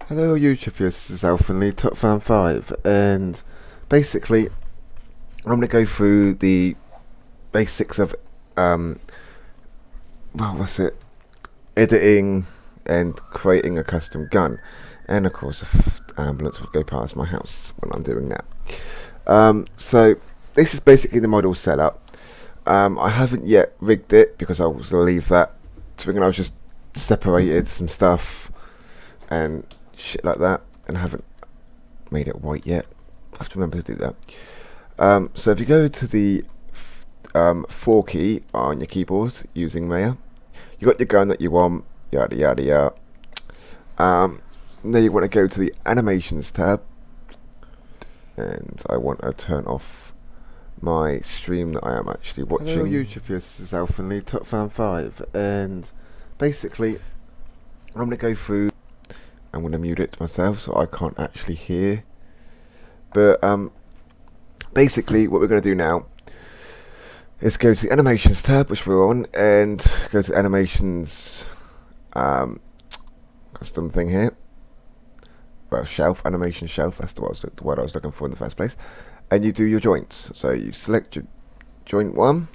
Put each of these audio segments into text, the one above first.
Hello YouTube viewers, this is elfenlied Top Fan 5, and basically I'm going to go through the basics of editing and creating a custom gun. And of course ambulance will go past my house when I'm doing that. So this is basically the model setup. I haven't yet rigged it because I was going to leave that to rig, and I was just separated some stuff and shit like that, and I haven't made it white yet. I have to remember to do that. So if you go to the 4 key on your keyboard using Maya, you got your gun that you want, yada yada yada. Then you want to go to the animations tab, and I want to turn off my stream that I am actually watching. Hello YouTube viewers, this is elfenlied Top Fan 5, and basically I'm going to go through. I'm going to mute it myself so I can't actually hear. But basically what we're going to do now is go to the animations tab, which we're on, and go to animations custom thing here. Well, shelf, animation shelf, that's the word I was looking for in the first place. And you do your joints. So you select your joint 1,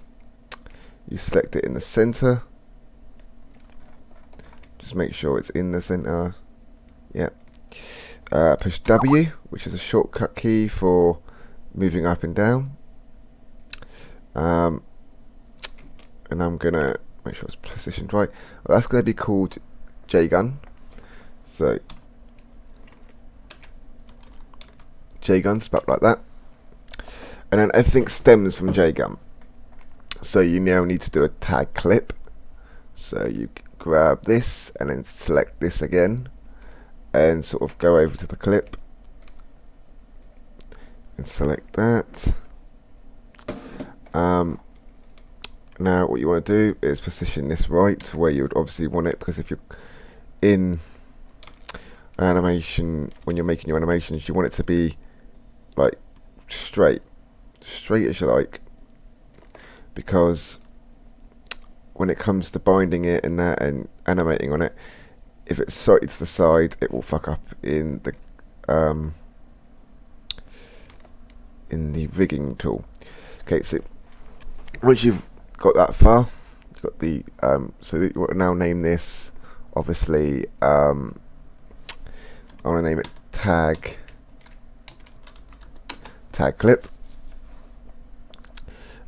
you select it in the center. Just make sure it's in the center. Yep. Push W, which is a shortcut key for moving up and down. And I'm gonna make sure it's positioned right. Well, that's gonna be called J-gun. So J-gun spelled like that. And then everything stems from J-gun. So you now need to do a tag clip. So you grab this and then select this again, and sort of go over to the clip and select that. Now what you want to do is position this right to where you would obviously want it, because if you're in an animation, when you're making your animations, you want it to be like straight as you like, because when it comes to binding it and that and animating on it, if it's slightly to the side, it will fuck up in the rigging tool. Okay, so once you've got that far, you've got the so you want to now name this. Obviously, I want to name it tag clip.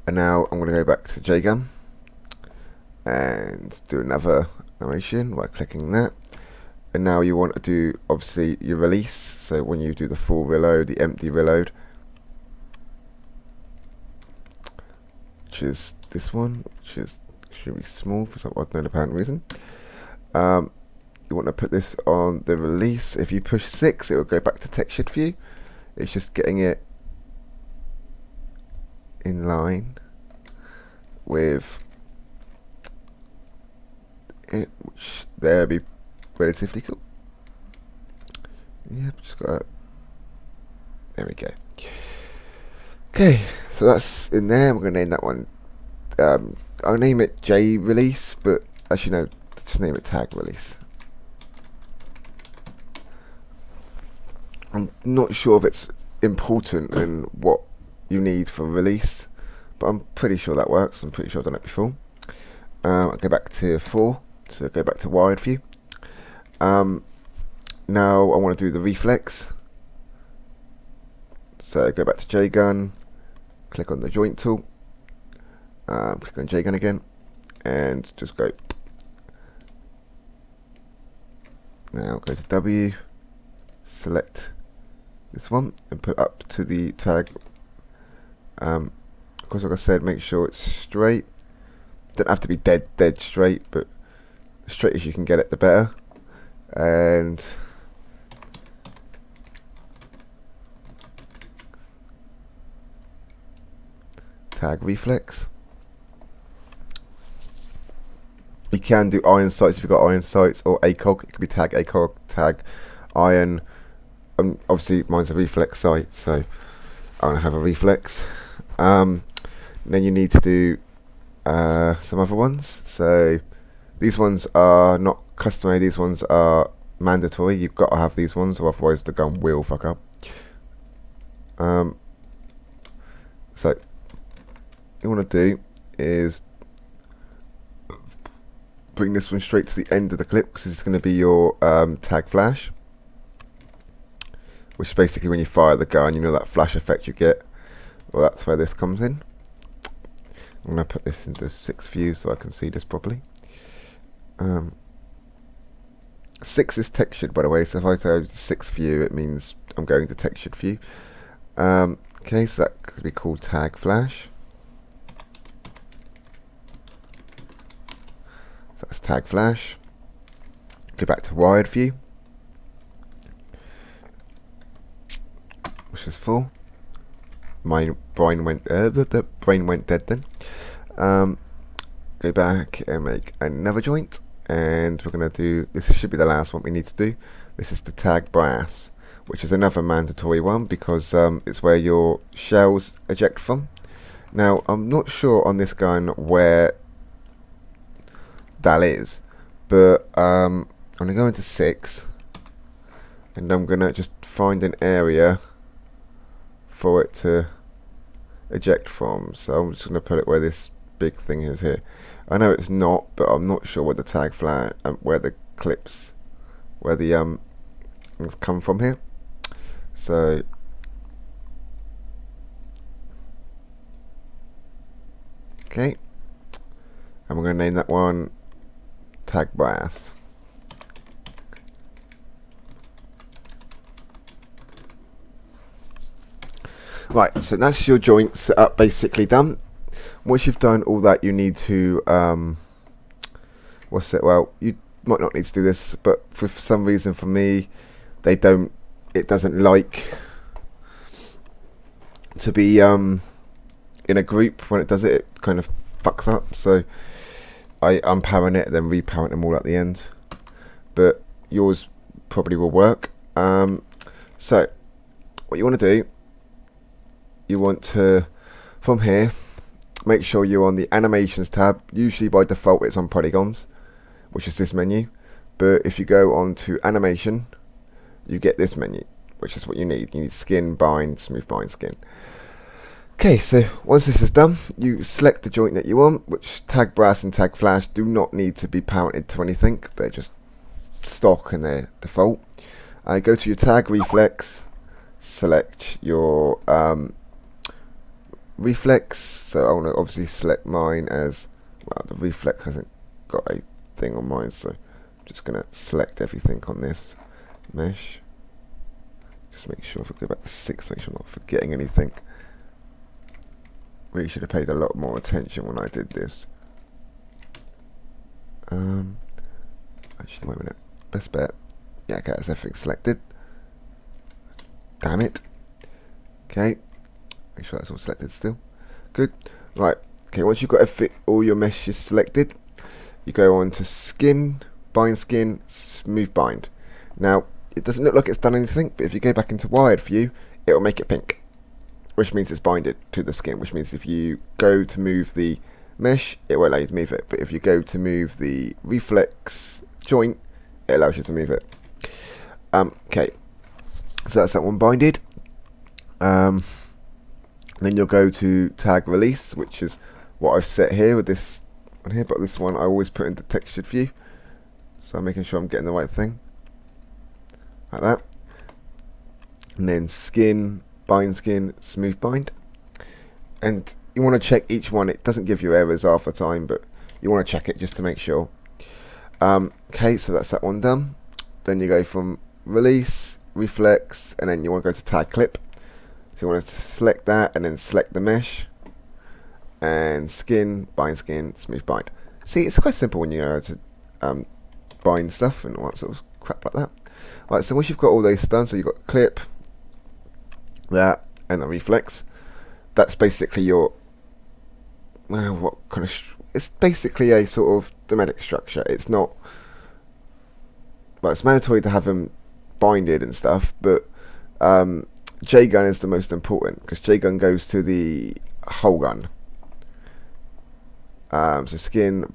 And now I'm going to go back to J-gun and do another animation by clicking that. And now you want to do obviously your release. So when you do the full reload, the empty reload, which is this one, which is extremely small for some unknown apparent reason. You want to put this on the release. If you push 6, it will go back to textured view. It's just getting it in line with it, which there be relatively cool. Yep, just got it. There we go. Okay, so that's in there. We're gonna name that one. I'll name it J release, but actually no, just name it tag release. I'm not sure if it's important and what you need for release, but I'm pretty sure that works. I'm pretty sure I've done it before. I'll go back to 4, so go back to wide view. Now I want to do the reflex, so go back to J-gun, click on the joint tool, click on J-gun again, and just go. Now go to W, select this one and put up to the tag. Of course, like I said, make sure it's straight. Don't have to be dead straight, but as straight as you can get it, the better. And tag reflex. You can do iron sights if you've got iron sights, or ACOG. It could be tag ACOG, tag iron. Obviously mine's a reflex sight, so I want to have a reflex. Then you need to do some other ones. So these ones are not custom made, these ones are mandatory. You've got to have these ones, or otherwise the gun will fuck up. So you want to do is bring this one straight to the end of the clip, because it's going to be your tag flash, which is basically when you fire the gun, you know that flash effect you get. Well, that's where this comes in. I'm going to put this into 6 view so I can see this properly. 6 is textured, by the way, so if I go to 6 view, it means I'm going to textured view. Okay, so that could be called tag flash. So that's tag flash. Go back to wired view, which is full. My brain went the brain went dead then. Go back and make another joint, and we're going to do, this should be the last one we need to do. This is the tag brass, which is another mandatory one, because it's where your shells eject from. Now I'm not sure on this gun where that is, but I'm going to go into 6, and I'm going to just find an area for it to eject from. So I'm just going to put it where this big thing is here. I know it's not, but I'm not sure where the tag flash, where the clips, where the things come from here. So okay, and we're going to name that one tag brass. Right, so that's your joint set up, basically done. Once you've done all that, you need to well, you might not need to do this, but for some reason, for me, it doesn't like to be in a group. When it does it, it kind of fucks up, so I unparent it, then reparent them all at the end. But yours probably will work. So what you want to do, you want to, from here, make sure you're on the animations tab. Usually by default it's on polygons, which is this menu, but if you go on to animation, you get this menu, which is what you need. You need skin, bind, smooth bind, skin. Okay, so once this is done, you select the joint that you want, which tag brass and tag flash do not need to be parented to anything. They're just stock and they're default. Go to your tag reflex, select your reflex. So I want to obviously select mine as well. The reflex hasn't got a thing on mine, so I'm just going to select everything on this mesh. Just make sure, if I go back to 6, make sure I'm not forgetting anything. Really should have paid a lot more attention when I did this. Actually, wait a minute. Best bet. Yeah, okay, that's everything selected. Damn it. Okay. Make sure that's all selected still. Good. Right. Okay, once you've got all your meshes selected, you go on to skin, bind skin, smooth bind. Now, it doesn't look like it's done anything, but if you go back into wired view, it will make it pink, which means it's binded to the skin, which means if you go to move the mesh, it won't allow you to move it. But if you go to move the reflex joint, it allows you to move it. Okay, so that's that one binded. Then you'll go to tag release, which is what I've set here with this one here, but this one I always put into textured view, so I'm making sure I'm getting the right thing, like that. And then skin, bind skin, smooth bind, and you want to check each one. It doesn't give you errors half the time, but you want to check it just to make sure. Okay, so that's that one done. Then you go from release, reflex, and then you want to go to tag clip. So you want to select that and then select the mesh, and skin, smooth bind. See, it's quite simple when you know how to bind stuff and all that sort of crap like that. Right, so once you've got all those done, so you've got clip, that, and the reflex, that's basically your, well, what kind of, it's basically a sort of thematic structure. It's not, well, it's mandatory to have them binded and stuff, but J-gun is the most important, because J-gun goes to the whole gun. So skin,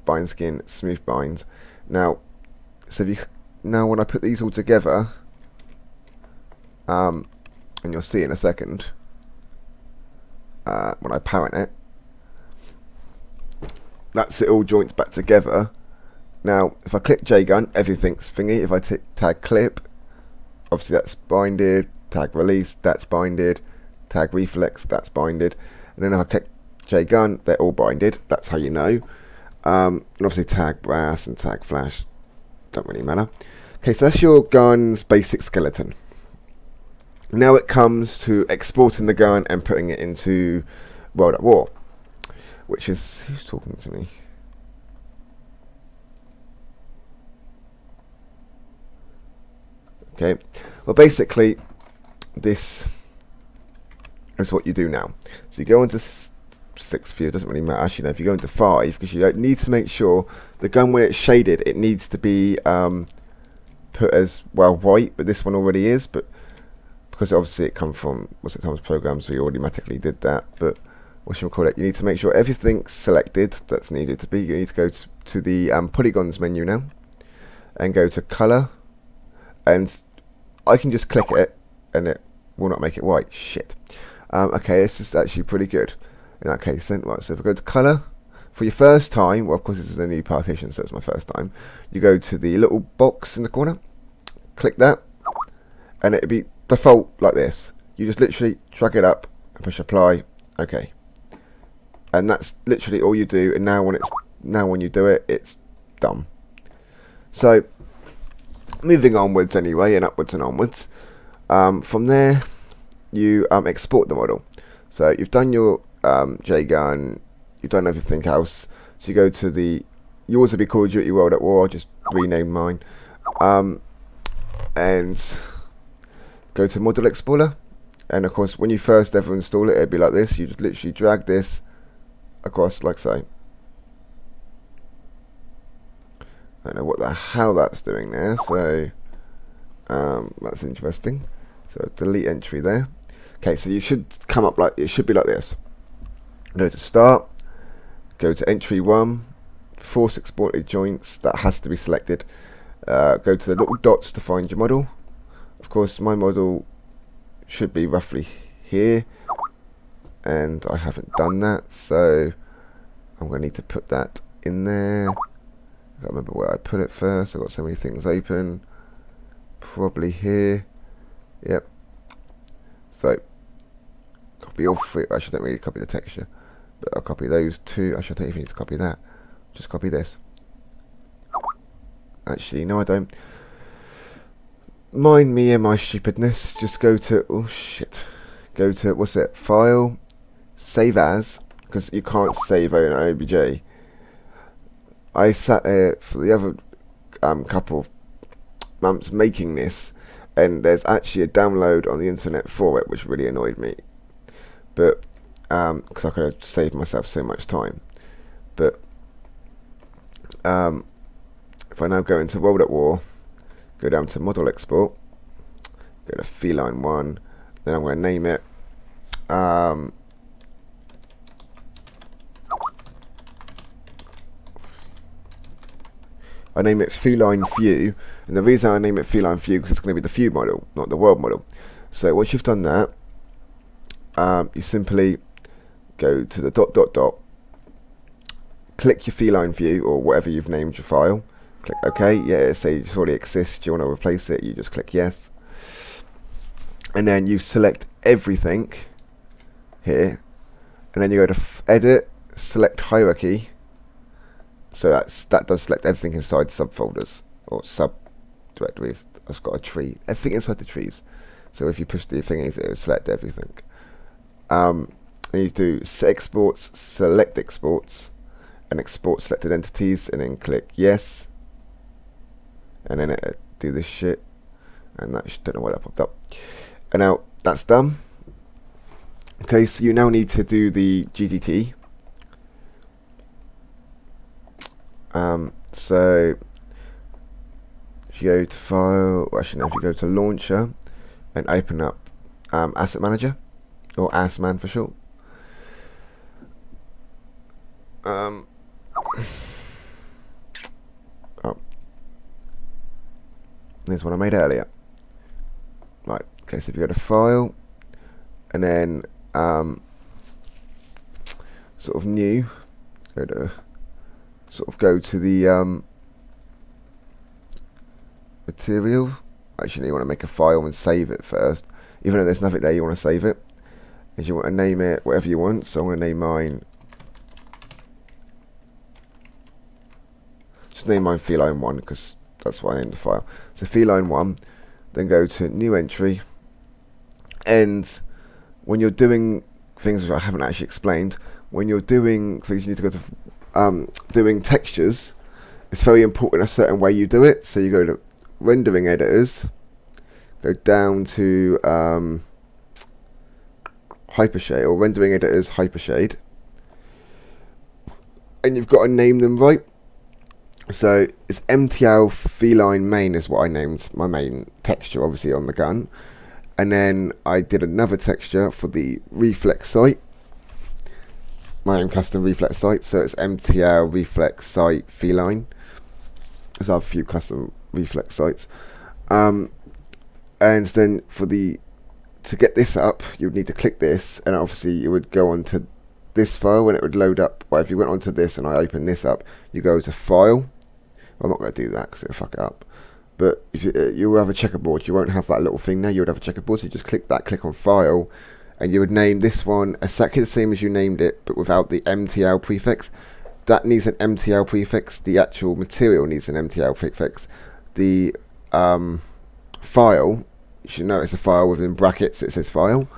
smooth bind. Now, so if you now when I put these all together, and you'll see in a second, when I parent it, that's it all joints back together. Now if I click JGun, everything's thingy. If I tag clip, obviously that's binded, tag release, that's binded, tag reflex, that's binded, and then if I click JGun, they're all binded. That's how you know. And obviously tag brass and tag flash don't really matter. Okay, so that's your gun's basic skeleton. Now it comes to exporting the gun and putting it into World at War, which is, who's talking to me? Okay, well basically this is what you do now. So you go into 6 view, it doesn't really matter actually. Now if you go into 5, because you need to make sure the gun when it's shaded, it needs to be put as well white, but this one already is, but because obviously it come from Times programs, we automatically did that. But what should we call it? You need to make sure everything's selected that's needed to be. You need to go to the polygons menu now and go to color, and I can just click it and it will not make it white. Shit. Okay, this is actually pretty good in that case then. Right, so if I go to color for your first time, well of course this is a new partition, so it's my first time, you go to the little box in the corner, click that, and it'll be default like this. You just literally drag it up and push apply. Okay, and that's literally all you do. And now when you do it, it's done. So moving onwards anyway, and upwards and onwards, from there you export the model. So you've done your JGun, you've done everything else, so you go to the, yours will be Call of Duty World at War, just rename mine, and go to Model Explorer, and of course when you first ever install it, it'll be like this. You just literally drag this across like so. I don't know what the hell that's doing there, so that's interesting. So delete entry there. Okay, so you should come up like, it should be like this. Go to start, go to entry 1, force exported joints, that has to be selected. Go to the little dots to find your model. Of course my model should be roughly here, and I haven't done that, so I'm going to need to put that in there. I can't remember where I put it first. I've got so many things open. Probably here. Yep. So copy all 3. I shouldn't really copy the texture, but I'll copy those 2. Actually, I don't even need to copy that. Just copy this. Actually, no, I don't. Mind me and my stupidness. Just go to, oh shit, go to, what's it, file, save as, because you can't save on OBJ. I sat there for the other couple of months making this, and there's actually a download on the internet for it, which really annoyed me, but because I could have saved myself so much time. But if I now go into World at War, go down to Model Export, go to Feline 1, then I'm going to name it I name it Feline View, and the reason I name it Feline View because it's going to be the View model, not the World model. So once you've done that, you simply go to the ... click your Feline View or whatever you've named your file, click OK. Yeah, say it already exists, do you want to replace it, you just click yes, and then you select everything here, and then you go to edit, select hierarchy. So that does select everything inside subfolders or sub directories. I've got a tree, everything inside the trees. So if you push the thingies, it will select everything. And you do set exports, select exports, and export selected entities, and then click yes, and then it do this shit, and that don't know why that popped up. And now that's done. Okay, so you now need to do the GTT. So if you go to file, or actually no, if you go to launcher and open up asset manager, or ASMAN for short, There's one I made earlier. Right, okay, so if you go to File, and then sort of New, go to the material. Actually, you want to make a file and save it first. Even though there's nothing there, you want to save it. And you want to name it whatever you want. So I'm going to name mine. Just name mine feline 1 because that's why I named the file. So feline 1. Then go to new entry. And when you're doing things which I haven't actually explained, when you're doing things, you need to go to doing textures. It's very important a certain way you do it. So you go to rendering editors, go down to hypershade, or rendering editors hypershade, and you've got to name them right. So it's MTL feline main is what I named my main texture, obviously on the gun, and then I did another texture for the reflex sight, my own custom reflex sight. So it's MTL reflex sight feline. There's a few custom reflex sights, and then to get this up, you would need to click this, and obviously you would go onto this file and it would load up. Well, if you went onto this and I open this up, you go to File. Well, I'm not going to do that because it'll fuck it up. But if you will have a checkerboard, you won't have that little thing there. You would have a checkerboard, so you just click that, click on File, and you would name this one exactly the same as you named it, but without the MTL prefix. That needs an MTL prefix. The actual material needs an MTL prefix. The file, you should notice the file within brackets, it says file.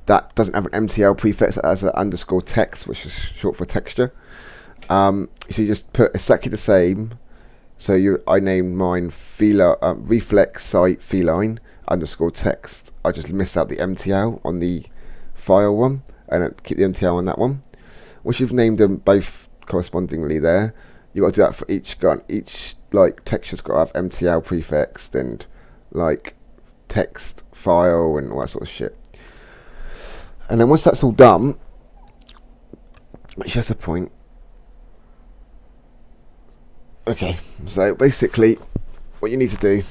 That doesn't have an MTL prefix, it has an underscore text, which is short for texture. So you just put exactly the same. So I named mine reflex sight feline underscore text. I just missed out the MTL on the file one, and keep the MTL on that one. Once you've named them both correspondingly there, you got to do that for each gun. Each like texture's got to have MTL prefixed and like text file and all that sort of shit. And then once that's all done, which is the point. Okay, so basically what you need to do,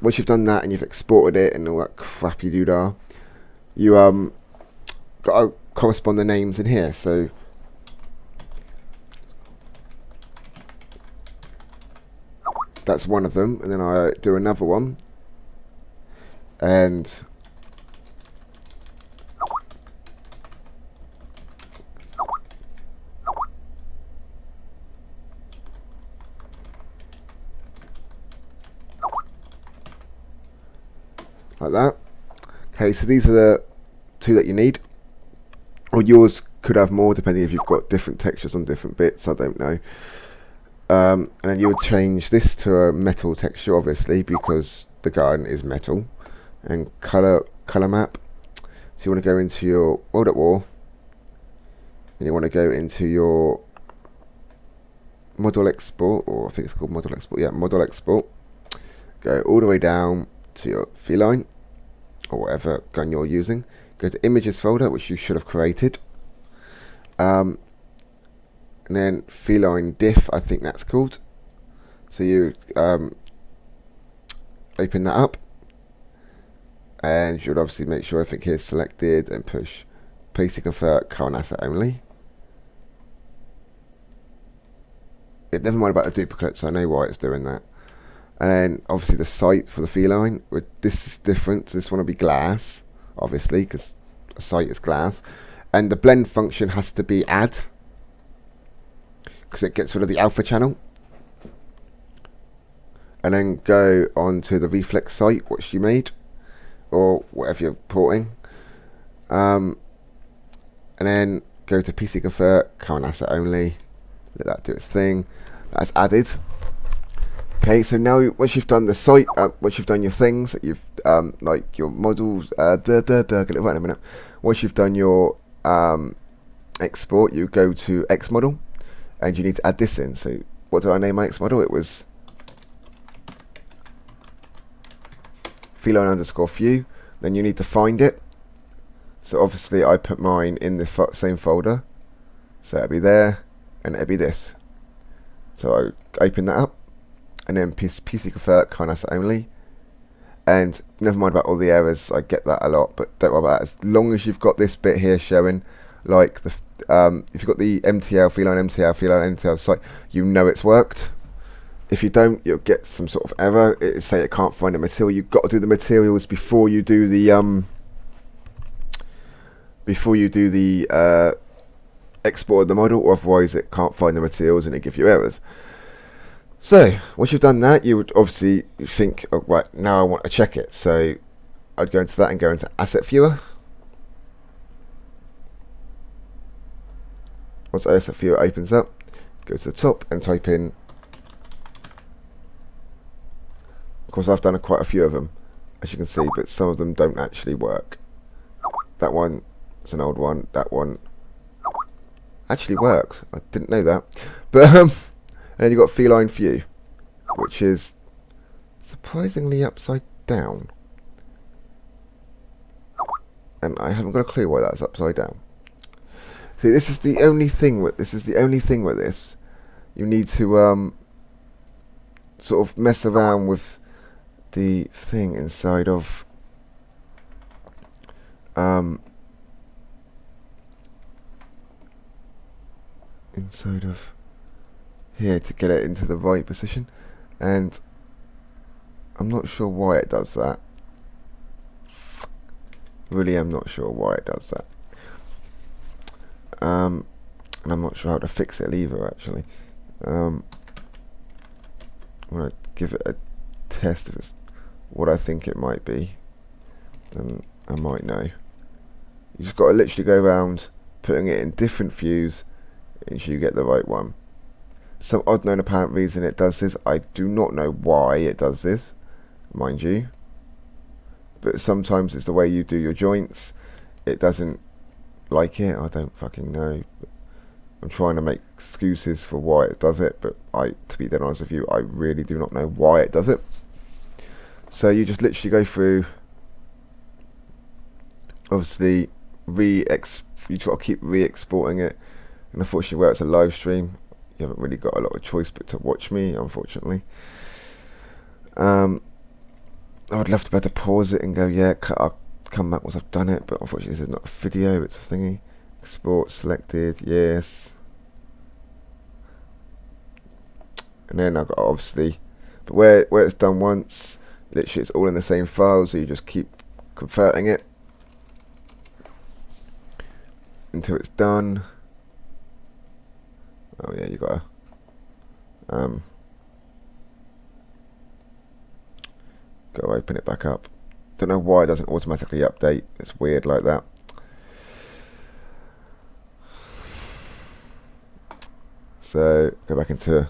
once you've done that and you've exported it and all that crappy doodah, you got to correspond the names in here. So that's one of them, and then I do another one, and like that. Okay, so these are the two that you need, or yours could have more depending if you've got different textures on different bits, I don't know. And then you would change this to a metal texture, obviously, because the gun is metal. And color map. So you want to go into your World at War, and you want to go into your model export, or I think it's called model export. Yeah, model export. Go all the way down to your feline, or whatever gun you're using. Go to images folder, which you should have created. And then feline diff, I think that's called. So you open that up, and you should obviously make sure everything here is selected and push paste to convert current asset only. Yeah, never mind about the duplicates, I know why it's doing that. And then obviously the sight for the feline, this is different, so this one will be glass, obviously, because a sight is glass. And the blend function has to be add, because it gets rid of the alpha channel. And then go on to the reflex sight, which you made, or whatever you're porting. And then go to PC convert, current asset only, let that do its thing. That's added. Okay, so now once you've done the site, once you've done your things that you've like your models, get it right in a minute. Once you've done your export, you go to X model, and you need to add this in. So what did I name my X model? It was feline underscore view. Then you need to find it. So obviously I put mine in the same folder. So it'll be there, and it'll be this. So I open that up, and then PC convert kind of only. And never mind about all the errors, I get that a lot, but don't worry about that. As long as you've got this bit here showing, like the if you've got the MTL, feline MTL site, you know it's worked. If you don't, you'll get some sort of error. It say it can't find the material. You've got to do the materials before you do the export of the model, or otherwise it can't find the materials and it gives you errors. So once you've done that, you would obviously think, oh, right, now I want to check it. So I'd go into that and go into Asset Viewer. Once Asset Viewer opens up, go to the top and type in. Of course, I've done quite a few of them, as you can see, but some of them don't actually work. That one is an old one. That one actually works. I didn't know that. But and then you've got Feline View, which is surprisingly upside down. And I haven't got a clue why that's upside down. See, this is the only thing with this. You need to sort of mess around with the thing inside of here to get it into the right position, and I'm not sure why it does that. Really, I'm not sure why it does that. And I'm not sure how to fix it either, actually. I'm going to give it a test. If it's what I think it might be, then I might know. You just got to literally go around putting it in different views until you get the right one. Some odd known apparent reason it does this. I do not know why it does this, mind you. But sometimes it's the way you do your joints. It doesn't like it. I don't fucking know. I'm trying to make excuses for why it does it, but to be dead honest with you, I really do not know why it does it. So you just literally go through. Obviously, you just got to keep re-exporting it. And unfortunately, where it's a live stream, you haven't really got a lot of choice but to watch me, unfortunately. I'd love to be able to pause it and go, yeah, I'll come back once I've done it, but unfortunately this is not a video, it's a thingy. Export selected, yes. And then I've got obviously, but where it's done once, literally it's all in the same file, so you just keep converting it until it's done. Oh yeah, you gotta go open it back up. Don't know why it doesn't automatically update. It's weird like that. So go back into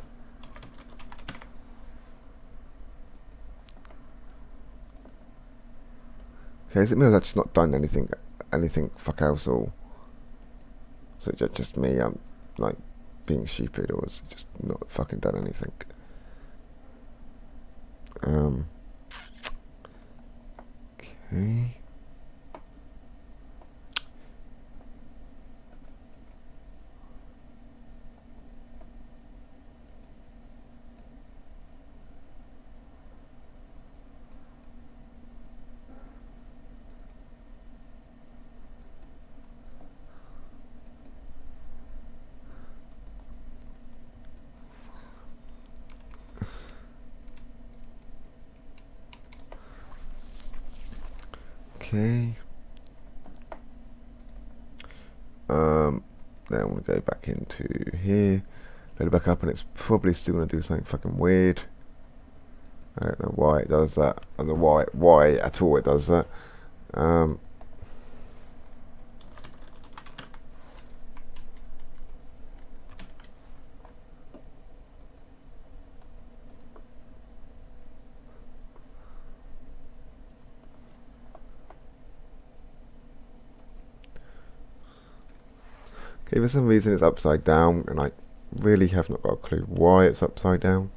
okay, so it means I've just not done anything fuck else, or so it's just me like being stupid, or it's just not fucking done anything. Okay. Okay. Then we'll go back into here, load it back up, and it's probably still going to do something fucking weird. I don't know why it does that, and why at all it does that. Okay, for some reason it's upside down, and I really have not got a clue why it's upside down.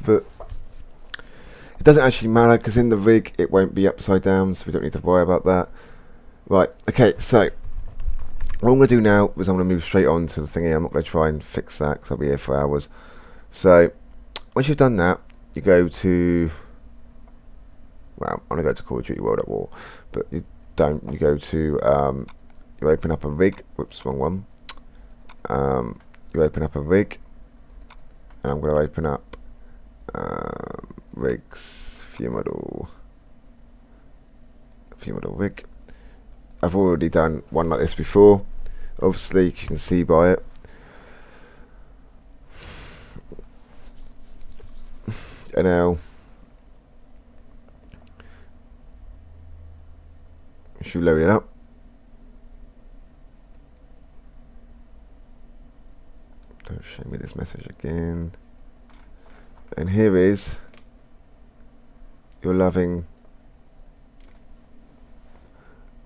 But it doesn't actually matter, because in the rig it won't be upside down, so we don't need to worry about that. Right, okay, so what I'm going to do now is I'm going to move straight on to the thingy. I'm not going to try and fix that, because I'll be here for hours. So once you've done that, you go to, well, I'm going to go to Call of Duty World at War, but you don't. You go to, you open up a rig. Whoops, wrong one. You open up a rig, and I'm going to open up rigs, view model rig. I've already done one like this before, obviously, you can see by it. And now should load it up. Don't show me this message again. And here is your loving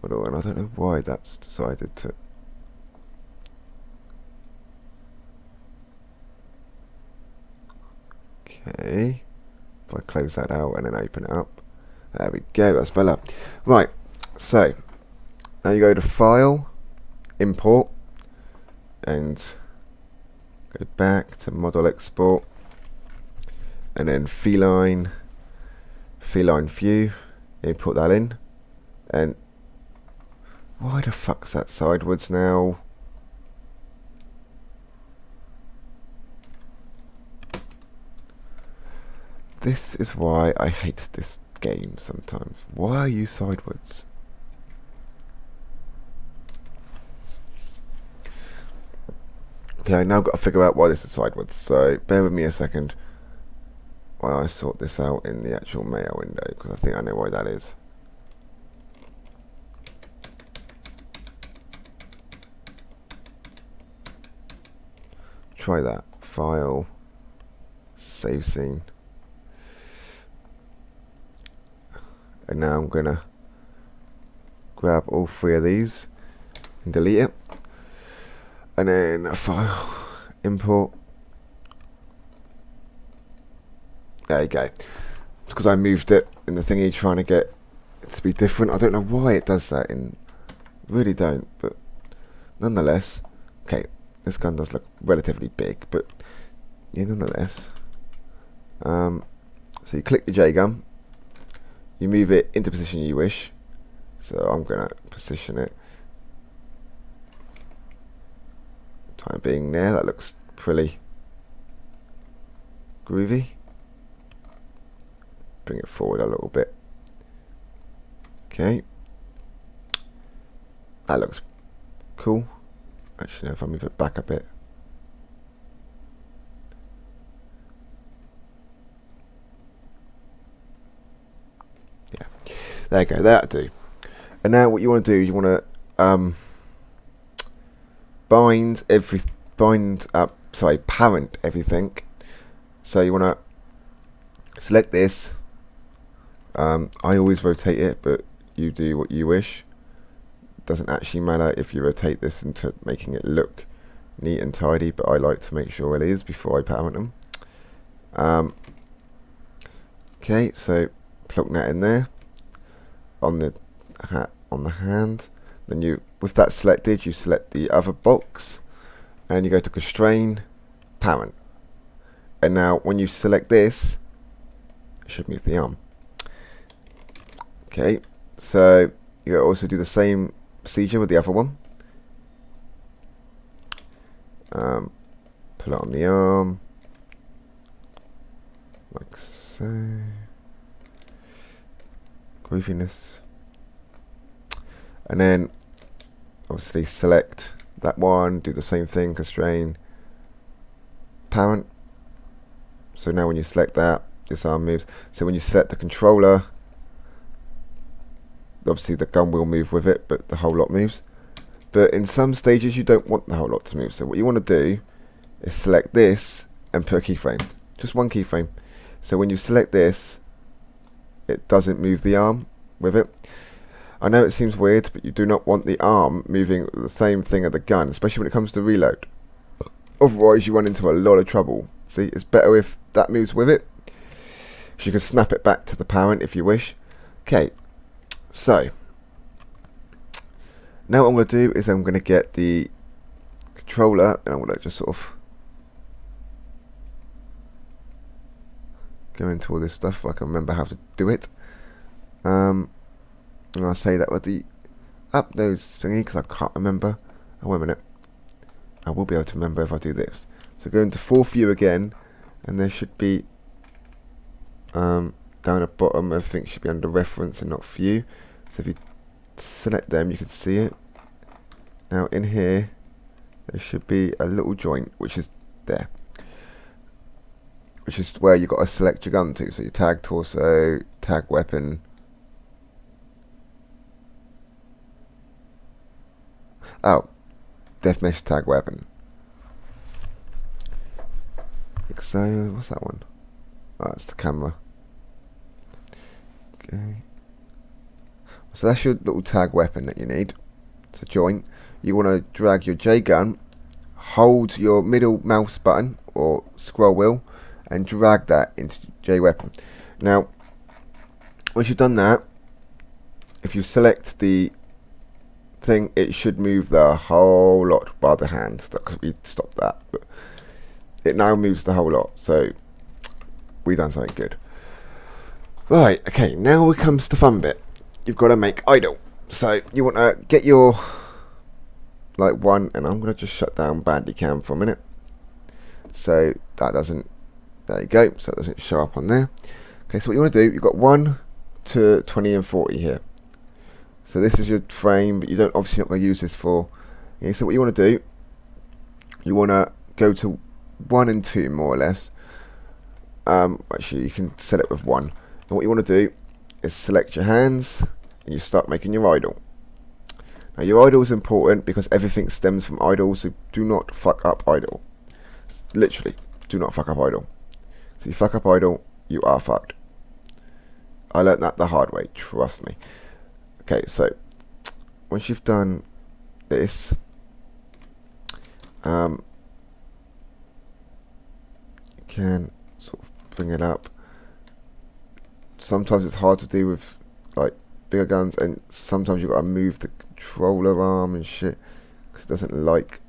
model, and I don't know why that's decided to. Okay, if I close that out and then open it up, there we go, that's better. Right, so now you go to File, Import, and go back to Model Export, and then Feline View, import that in. And why the fuck's that sideways now? This is why I hate this game sometimes. Why are you sideways? Okay, I now got to figure out why this is sideways, so bear with me a second while I sort this out in the actual mail window, because I think I know why that is. Try that. File, save scene. And now I'm gonna grab all three of these and delete it. And then a file, import. There you go. It's because I moved it in the thingy trying to get it to be different. I don't know why it does that, really don't, but nonetheless. Okay, this gun does look relatively big, but yeah, nonetheless. So you click the J gun, you move it into position you wish. So I'm gonna position it. Time being there, that looks pretty groovy. Bring it forward a little bit. Okay, that looks cool. Actually, no, if I move it back a bit. Yeah, there you go, that'll do. And now what you want to do, you want to parent everything. So you want to select this. I always rotate it, but you do what you wish. Doesn't actually matter if you rotate this into making it look neat and tidy, but I like to make sure it is before I parent them. Okay, so plug that in there on the hand. Then you, with that selected, you select the other box, and you go to constrain, parent. And now when you select this, it should move the arm. Okay, so you also do the same procedure with the other one. Pull it on the arm, like so. Grooviness. And then obviously select that one, do the same thing, constrain, parent. So now when you select that, this arm moves. So when you select the controller, obviously the gun will move with it, but the whole lot moves. But in some stages you don't want the whole lot to move, so what you want to do is select this and put a keyframe, just one keyframe. So when you select this, it doesn't move the arm with it. I know it seems weird, but you do not want the arm moving the same thing as the gun, especially when it comes to reload. Otherwise you run into a lot of trouble. See, it's better if that moves with it. So you can snap it back to the parent if you wish. Okay, so now what I'm going to do is I'm going to get the controller, and I'm going to just sort of go into all this stuff if I can remember how to do it. And I'll say that with the uploads thingy because I can't remember. Oh, wait a minute. I will be able to remember if I do this. So go into fourth view again, and there should be down at bottom, everything should be under reference and not view. So if you select them, you can see it. Now in here, there should be a little joint, which is there, which is where you got to select your gun to. So you tag torso, tag weapon. Oh, death mesh tag weapon. Like so, what's that one? Oh, that's the camera. Okay. So that's your little tag weapon that you need. It's a joint. You want to drag your J gun, hold your middle mouse button or scroll wheel, and drag that into J weapon. Now, once you've done that, if you select the thing, it should move the whole lot by the hand. Because we stopped that, but it now moves the whole lot. So we done something good. Right. Okay. Now comes the fun bit. You've got to make idle. So you want to get your one, and I'm going to just shut down Bandicam for a minute. So that doesn't. There you go. So it doesn't show up on there. Okay. So what you want to do? You've got 1 to 20 and 40 here. So this is your frame, but you don't obviously not going to use this for. Okay, so what you want to do? You want to go to 1 and 2 more or less. Actually, you can set it with 1. And what you want to do is select your hands, and you start making your idle. Now your idle is important because everything stems from idle, so do not fuck up idle. Literally, do not fuck up idle. So you fuck up idle, you are fucked. I learnt that the hard way, trust me. Okay, so once you've done this, you can sort of bring it up. Sometimes it's hard to do with like bigger guns, and sometimes you've got to move the controller arm and shit because it doesn't like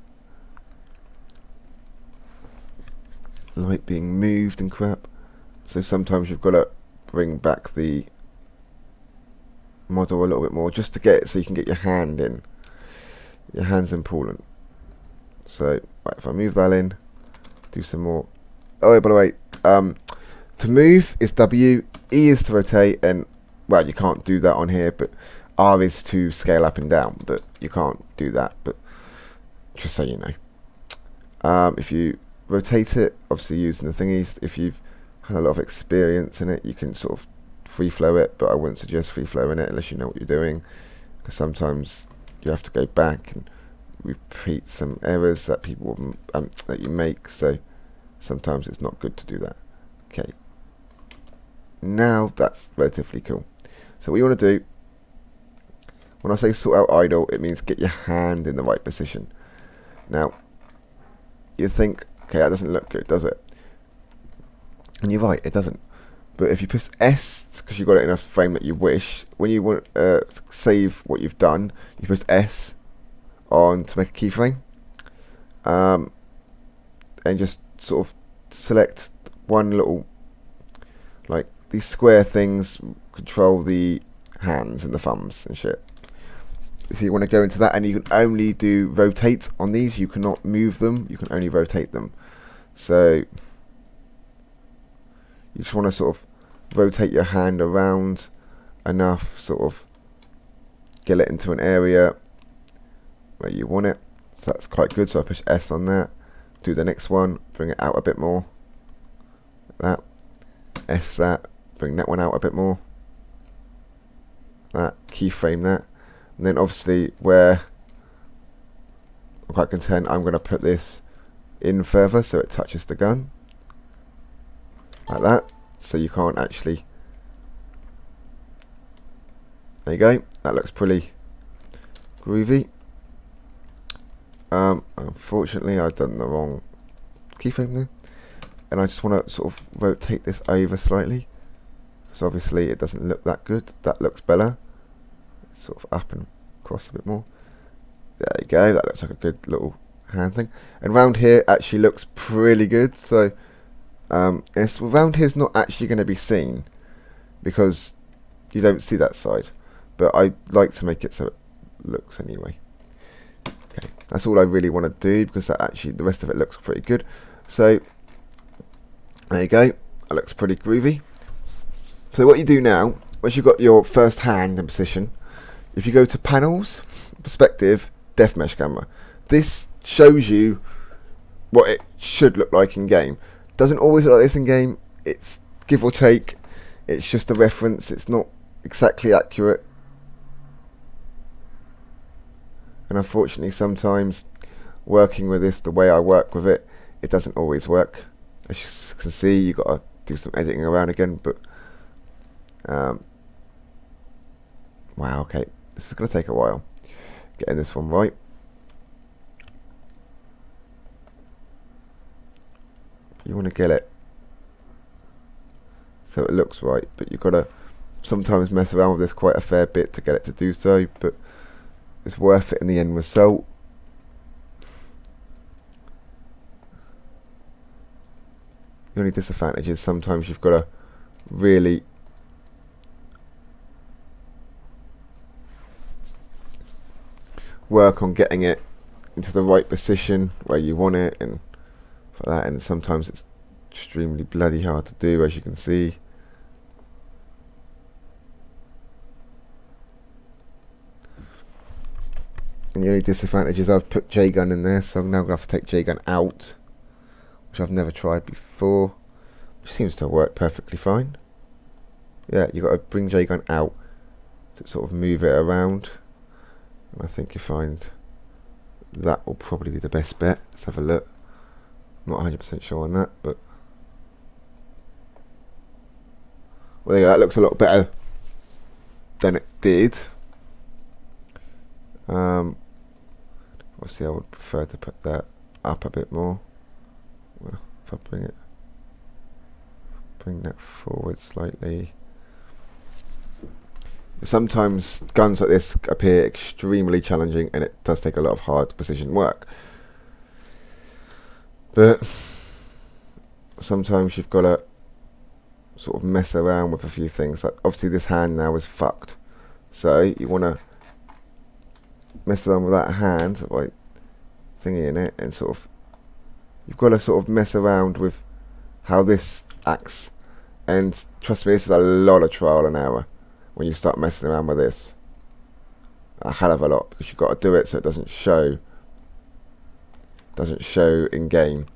being moved and crap. So sometimes you've got to bring back the model a little bit more just to get it so you can get your hand in. Your hand's important. So right, if I move that in, do some more. Oh, by the way, to move is W, E is to rotate, and well, you can't do that on here, but R is to scale up and down, but you can't do that, but just so you know. If you rotate it, obviously using the thingies, if you've had a lot of experience in it, you can sort of free flow it, but I wouldn't suggest free flowing it unless you know what you're doing, because sometimes you have to go back and repeat some errors that people that you make, so sometimes it's not good to do that. Okay, now that's relatively cool. So what you want to do, when I say sort out idle, it means get your hand in the right position. Now you think, okay, that doesn't look good, does it? And you're right, it doesn't. But if you press S, because you've got it in a frame that you wish, when you want to save what you've done, you press S on to make a keyframe, and just sort of select one little, like these square things control the hands and the thumbs and shit. So you want to go into that, and you can only do rotate on these, you cannot move them, you can only rotate them. So you just want to sort of rotate your hand around enough, sort of get it into an area where you want it. So that's quite good. So I push S on that, do the next one, bring it out a bit more, like that, S that, bring that one out a bit more, that, keyframe that, and then obviously where I'm quite content, I'm going to put this in further so it touches the gun, like that, so you can't actually. There you go, that looks pretty groovy. Unfortunately I've done the wrong keyframe there, and I just want to sort of rotate this over slightly, because obviously it doesn't look that good. That looks better, sort of up and across a bit more. There you go, that looks like a good little hand thing, and round here actually looks pretty good. So It's around here is not actually going to be seen because you don't see that side, but I like to make it so it looks anyway. Okay, that's all I really want to do because that actually the rest of it looks pretty good. So there you go, that looks pretty groovy. So what you do now, once you've got your first hand in position, if you go to panels, perspective, depth mesh camera, this shows you what it should look like in game. Doesn't always look like this in game, it's give or take, it's just a reference, it's not exactly accurate. And unfortunately sometimes working with this the way I work with it, it doesn't always work. As you can see, you've got to do some editing around again, but wow, okay, this is going to take a while getting this one right. You want to get it so it looks right, but you've got to sometimes mess around with this quite a fair bit to get it to do so, but it's worth it in the end result. The only disadvantage is sometimes you've got to really work on getting it into the right position where you want it and for that, and sometimes it's extremely bloody hard to do, as you can see. And the only disadvantage is I've put J-gun in there, so I'm now going to have to take J-gun out, which I've never tried before, which seems to work perfectly fine. Yeah, you've got to bring J-gun out to sort of move it around, and I think you find that will probably be the best bet. Let's have a look. I'm not 100% sure on that, but well, there you go, that looks a lot better than it did. Obviously I would prefer to put that up a bit more. Well, if I bring that forward slightly. Sometimes guns like this appear extremely challenging, and it does take a lot of hard precision work. But sometimes you've got to sort of mess around with a few things. Like obviously this hand now is fucked, so you want to mess around with that hand by thingy in it, and sort of you've got to sort of mess around with how this acts. And trust me, this is a lot of trial and error when you start messing around with this. A hell of a lot, because you've got to do it so it doesn't show in game.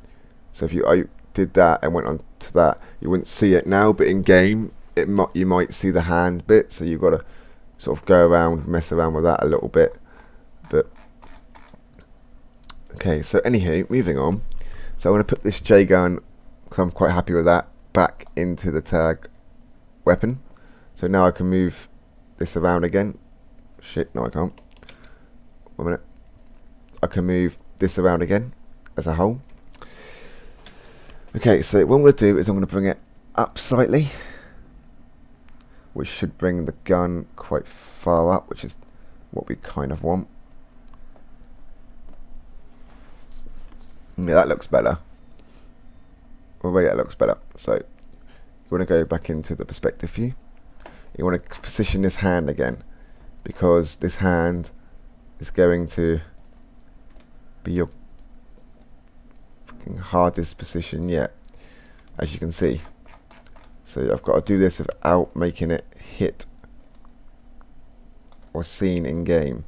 So if I did that and went on to that, you wouldn't see it now, but in game you might see the hand bit, so you've got to sort of go around, mess around with that a little bit. But okay, so anywho, moving on. So I'm going to put this J-gun, because I'm quite happy with that, back into the tag weapon. So now I can move this around again. Shit, no I can't. 1 minute. I can move this around again as a whole. Okay, so what I'm going to do is I'm going to bring it up slightly, which should bring the gun quite far up, which is what we kind of want. Yeah, that looks better. Already that looks better. So you want to go back into the perspective view. You want to position this hand again, because this hand is going to be your fucking hardest position yet, as you can see. So I've got to do this without making it hit or seen in game.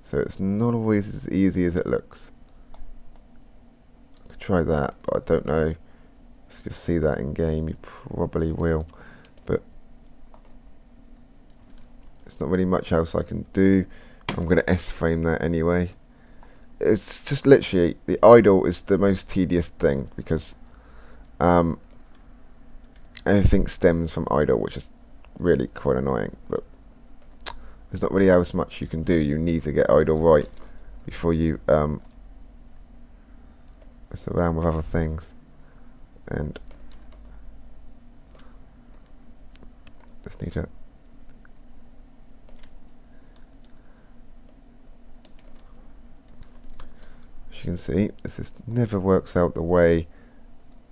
So it's not always as easy as it looks. I could try that, but I don't know if you'll see that in game. You probably will, but there's not really much else I can do. I'm going to S-frame that anyway. It's just literally, the idle is the most tedious thing, because everything stems from idle, which is really quite annoying, but there's not really else much you can do. You need to get idle right before you mess around with other things. And just need to you can see, this just never works out the way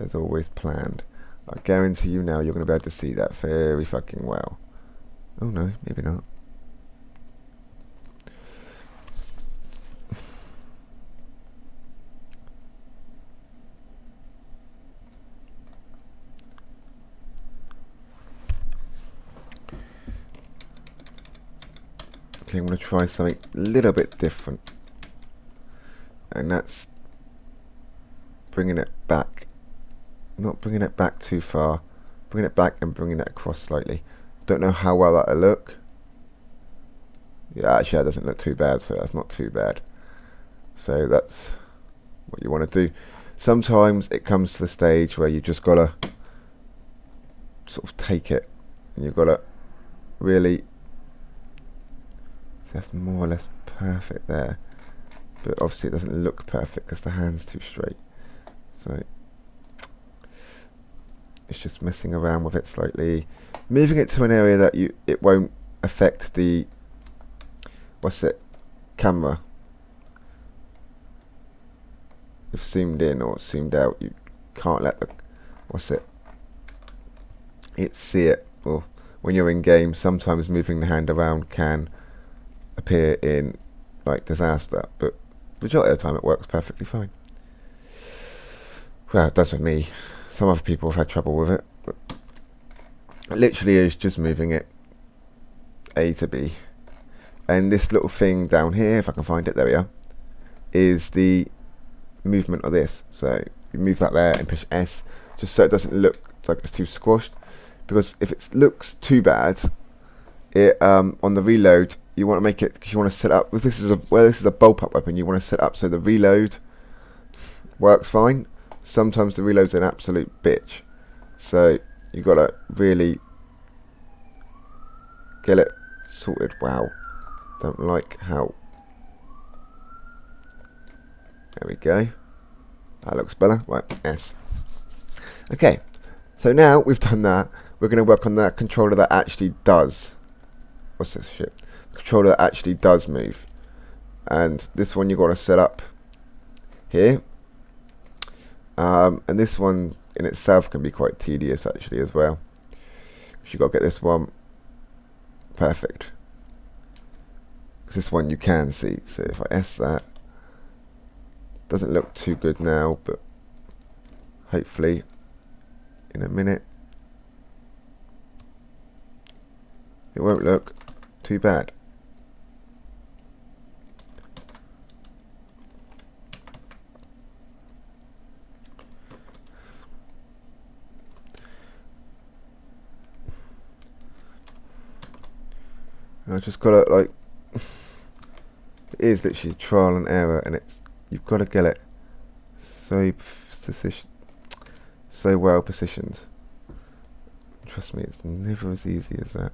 as always planned. I guarantee you now you're going to be able to see that very fucking well. Oh no, maybe not. Okay, I'm going to try something a little bit different. And that's bringing it back. Not bringing it back too far. Bringing it back and bringing it across slightly. Don't know how well that'll look. Yeah, actually that doesn't look too bad, so that's not too bad. So that's what you want to do. Sometimes it comes to the stage where you just got to sort of take it. And you've got to really... So that's more or less perfect there. But obviously it doesn't look perfect because the hand's too straight. So it's just messing around with it slightly, moving it to an area that it won't affect the camera. If zoomed in or zoomed out, you can't let the it see it. Or when you're in game, sometimes moving the hand around can appear in like disaster, but majority of the time it works perfectly fine. Well, it does with me. Some other people have had trouble with it, but it literally is just moving it A to B. And this little thing down here, if I can find it, there we are, is the movement of this. So you move that there and push S, just so it doesn't look like it's too squashed. Because if it looks too bad, it on the reload, you want to make it, because you want to set up, if this is a bullpup weapon, you want to set up so the reload works fine. Sometimes the reload's an absolute bitch, so you got to really get it sorted. Wow, don't like how. There we go. That looks better. Right, S. Okay, so now we've done that, we're going to work on that controller that actually does. What's this shit? The controller that actually does move, and this one you've got to set up here. And this one in itself can be quite tedious actually as well. You've got to get this one perfect. Because this one you can see. So if I S that, doesn't look too good now, but hopefully in a minute it won't look too bad. And I just gotta like, it is literally trial and error, and you've got to get it so well positioned. Trust me, it's never as easy as that.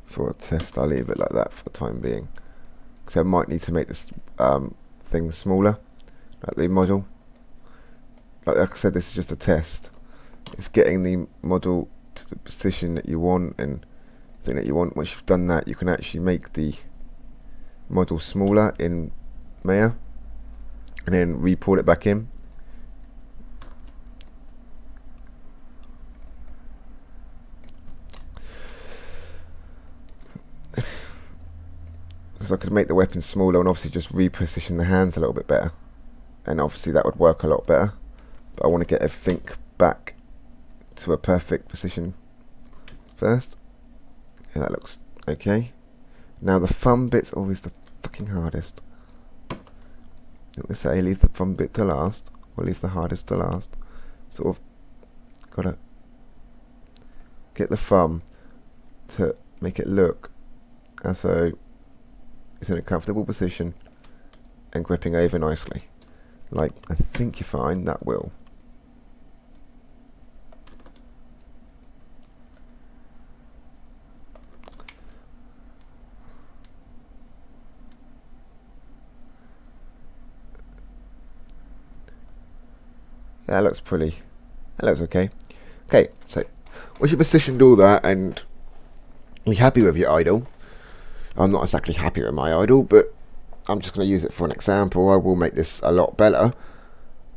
For a test, I'll leave it like that for the time being, because I might need to make this thing smaller, like the model. Like I said, this is just a test. It's getting the model to the position that you want and thing that you want. Once you've done that, you can actually make the model smaller in Maya and then re-port it back in. Because I could make the weapon smaller and obviously just reposition the hands a little bit better, and obviously that would work a lot better. But I want to get everything back to a perfect position first. Yeah, that looks okay. Now the thumb bit's always the fucking hardest. Let's say leave the thumb bit to last, or leave the hardest to last. Sort of gotta get the thumb to make it look as though it's in a comfortable position and gripping over nicely. Like, I think you find that will. That looks pretty. That looks okay. Okay, so once you've positioned all that and you're happy with your idol, I'm not exactly happy with my idol, but I'm just going to use it for an example. I will make this a lot better,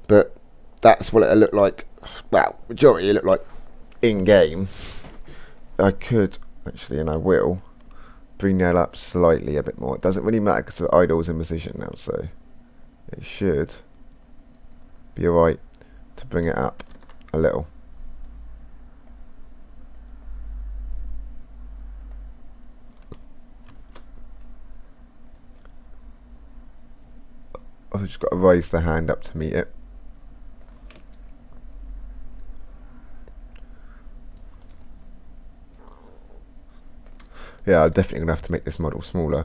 but that's what it'll look like. Well, majority it look like in game. I could actually, and I will, bring that up slightly a bit more. It doesn't really matter because the idol's in position now, so it should be alright to bring it up a little. I've just got to raise the hand up to meet it. Yeah, I'm definitely going to have to make this model smaller.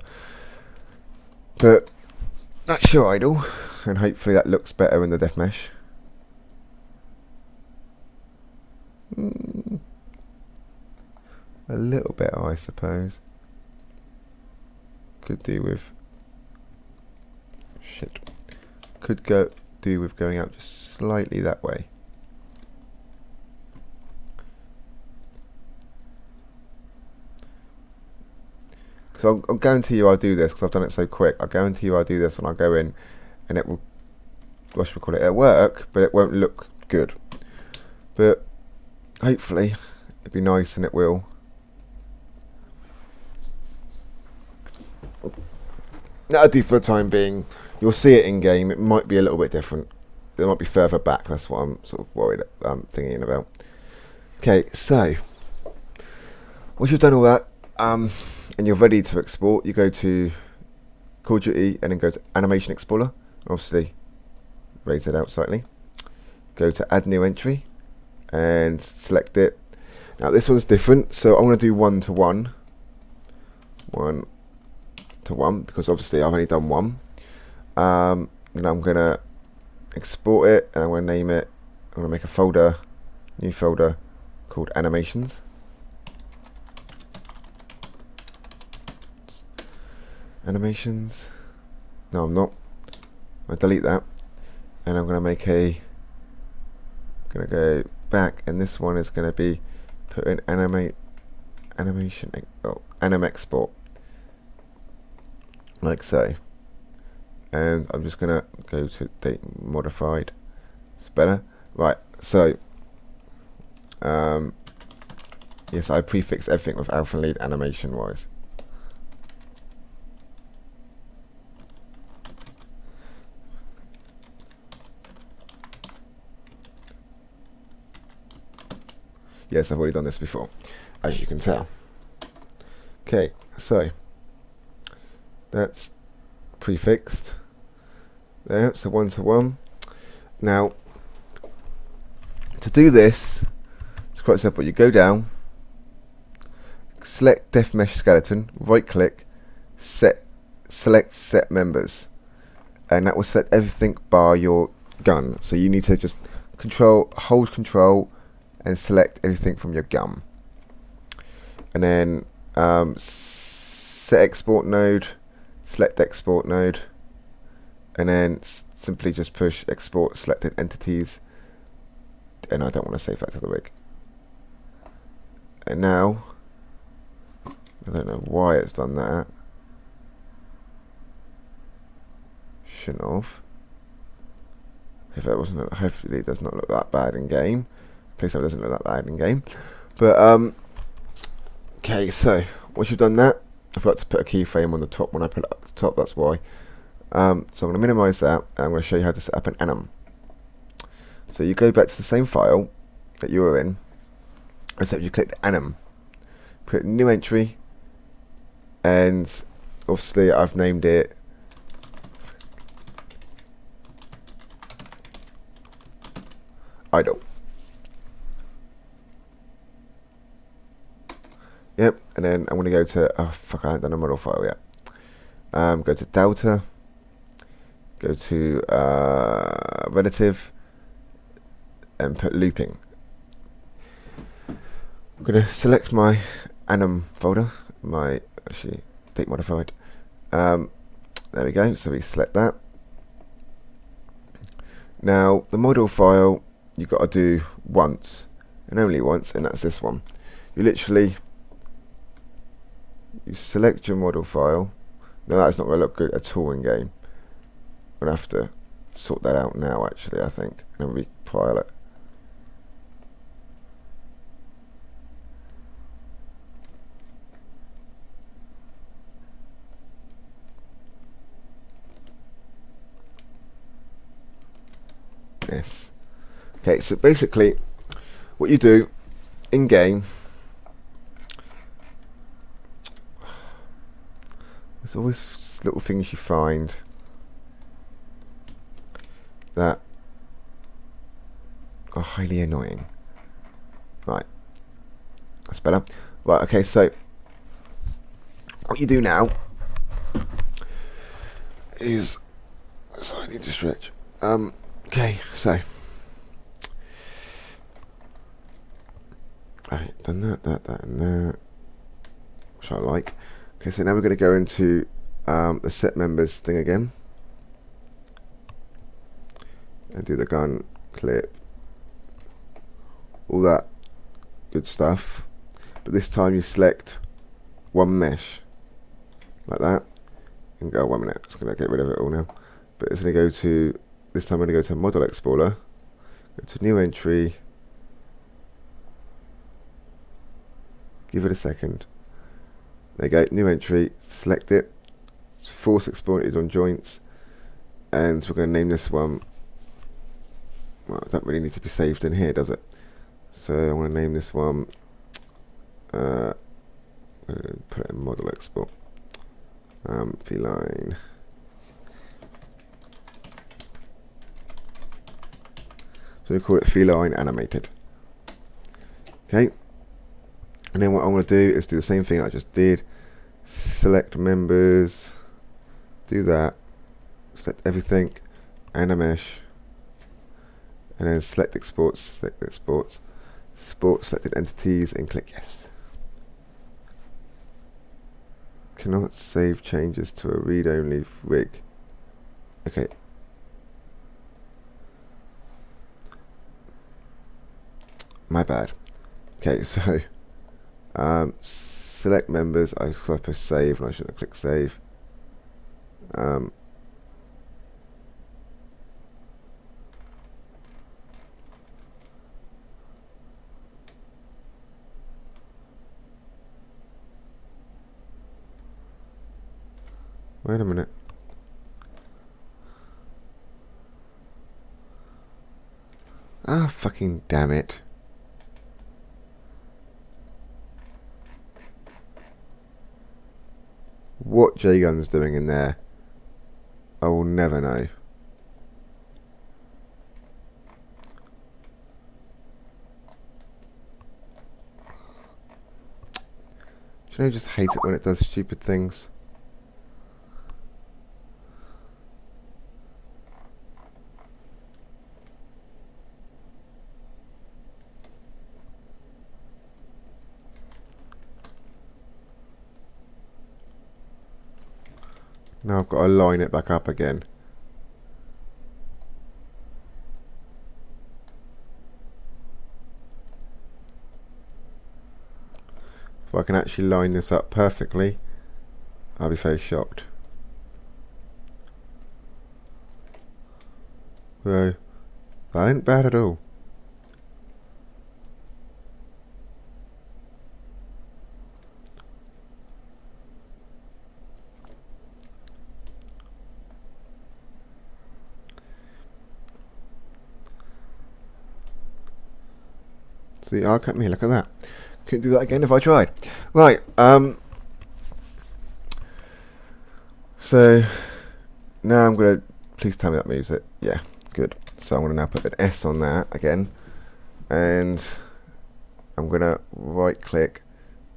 But that's your idol, and hopefully that looks better in the depth mesh. A little bit, I suppose. Could do with... Shit. Could do with going out just slightly that way. So I'll guarantee you I'll do this because I've done it so quick. I guarantee you I'll do this and I'll go in and it will, what should we call it? It'll work, but it won't look good. But hopefully it'll be nice and it will. That'll do for the time being. You'll see it in game. It might be a little bit different. It might be further back. That's what I'm sort of worried. Thinking about. Okay, so once you've done all that, and you're ready to export, you go to Call of Duty and then go to Animation Explorer. Obviously, raise it out slightly. Go to Add New Entry and select it. Now this one's different, so I'm going to do 1 to 1. 1 to 1 because obviously I've only done one. And I'm going to export it and I'm going to name it. I'm going to make a folder, new folder called Animations. Animations. No, I'm not. I delete that, and I'm going to make a. Going to go back, and this one is going to be put in animate, animation, anim export, like so. And I'm just going to go to date modified. It's better, right? So, yes, I prefix everything with elfenlied animation wise. Yes, I've already done this before, as you can tell. Okay, so that's prefixed there, so 1 to 1. Now, to do this, it's quite simple. You go down, select Depth Mesh Skeleton, right click, select Set Members, and that will set everything bar your gun. So you need to just hold control and select everything from your gun, and then set export node, select export node, and then simply just push export selected entities, and I don't want to save that to the rig. And now I don't know why it's done that. Shouldn't have. If that wasn't, hopefully it does not look that bad in game. Please hope it doesn't look that bad in game. But okay, so once you've done that, I forgot to put a keyframe on the top when I put it up at the top, that's why. So I'm going to minimize that, and I'm going to show you how to set up an anim. So you go back to the same file that you were in, except you click the anim, put new entry, and obviously I've named it idle. Yep, and then I'm going to go to, oh fuck, I haven't done a model file yet. Go to Delta, go to relative, and put looping. I'm going to select my anim folder, my, actually, date modified. There we go, so we select that. Now, the model file you've got to do once, and only once, and that's this one. You literally, you select your model file. Now that's not going to look good at all in game. I'm going to have to sort that out now actually, I think, and repile it. Yes. Okay, so basically what you do in game, there's always little things you find that are highly annoying. Right, that's better. Right, okay, so what you do now is, so I need to stretch. Okay, so right, done that, and that, which I like. Okay, so now we're going to go into the set members thing again, and do the gun clip, all that good stuff. But this time you select one mesh like that, and go 1 minute. It's going to get rid of it all now. But it's going to go to, this time I'm going to go to Model Explorer, go to New Entry, give it a second. There you go, New Entry, select it, force exploited on joints, and we're going to name this one, well, it don't really need to be saved in here, does it? So I'm going to name this one, put it in Model Export, feline. So we call it feline animated. Okay. And then what I want to do is do the same thing I just did. Select members, do that, select everything, animesh, and then select exports, export selected entities, and click yes. Cannot save changes to a read-only rig. Okay. My bad. Okay, so select members. I press save, and I shouldn't have clicked save. Wait a minute. Ah, fucking damn it. What J-Gun's doing in there, I will never know. Do you know, I just hate it when it does stupid things. Now I've got to line it back up again. If I can actually line this up perfectly, I'll be very shocked. So, that ain't bad at all. See, I'll cut me, look at that. Couldn't do that again if I tried. Right, so now I'm gonna, please tell me that moves it. Yeah, good. So I'm gonna now put an S on that again, and I'm gonna right click,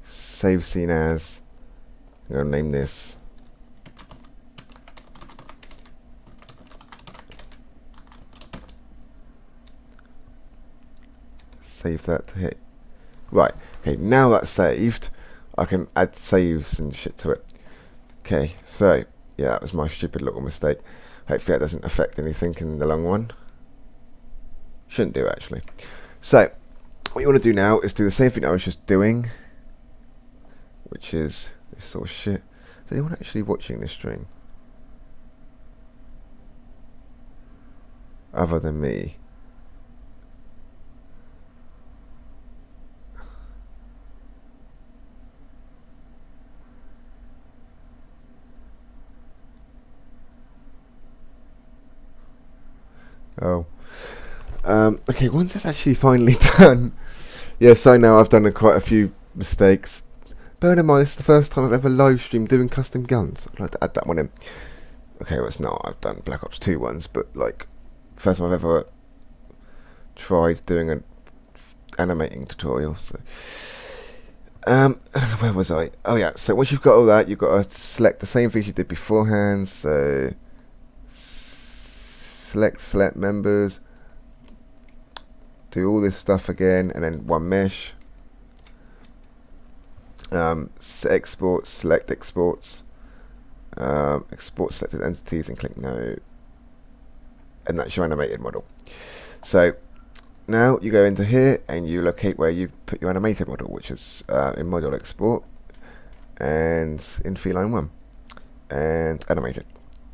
save scene as, I'm gonna name this save that to hit. Right, okay, now that's saved, I can add saves and shit to it. Okay, so, yeah, that was my stupid little mistake. Hopefully that doesn't affect anything in the long run. Shouldn't do, actually. So, what you want to do now is do the same thing I was just doing, which is this sort of shit. Is anyone actually watching this stream other than me? Oh. Okay, once that's actually finally done. Yes, I know I've done quite a few mistakes. Bear in mind, this is the first time I've ever live streamed doing custom guns. I'd like to add that one in. Okay, well it's not. I've done Black Ops 2 ones, but like, first time I've ever tried doing an animating tutorial. So, where was I? Oh yeah. So once you've got all that, you've got to select the same things you did beforehand. So select members. Do all this stuff again, and then one mesh. Export, select exports. Export selected entities and click no. And that's your animated model. So now you go into here and you locate where you put your animated model, which is in model export and in feline 1 and animated.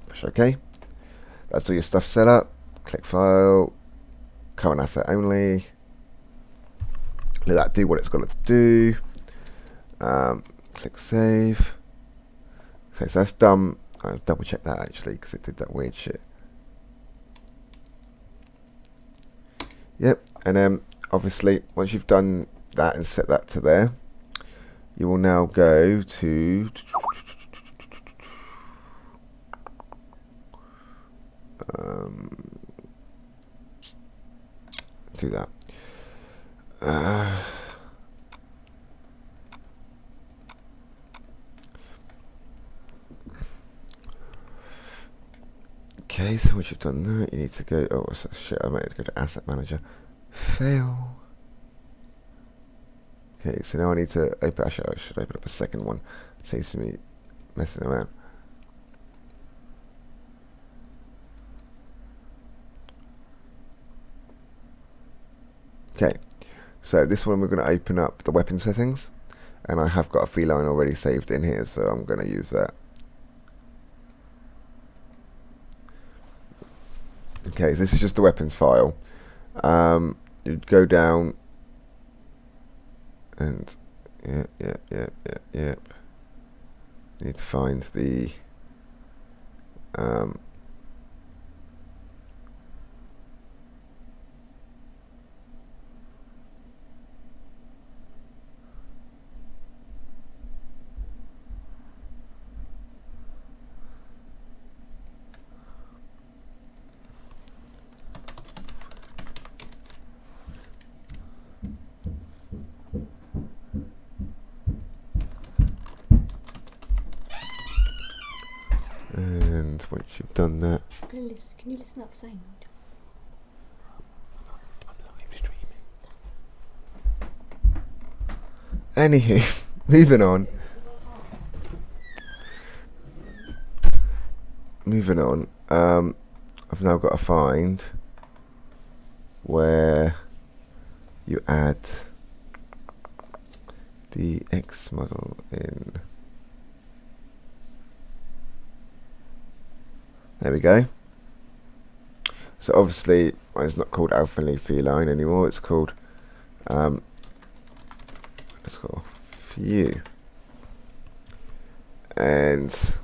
Push OK. That's all your stuff set up. Click file, current asset only. Let that do what it's got to do. Click save. Okay, so that's done. I'll double check that actually because it did that weird shit. Yep, and then obviously once you've done that and set that to there, you will now go to do that. Okay, so once you've done that, you need to go. Oh shit! I might go to Asset Manager. Fail. Okay, so now I need to open. Actually, I should open up a second one. Saves to me messing around. Okay, so this one we're going to open up the weapon settings, and I have got a feline already saved in here, so I'm going to use that. Okay, so this is just the weapons file. You'd go down and yep. You need to find the and once you've done that, Can you listen up for saying that? I'm live streaming. Anywho, moving on. I've now got to find where you add the X model in. There we go. So obviously it's not called elfenlied feline anymore. It's called view. And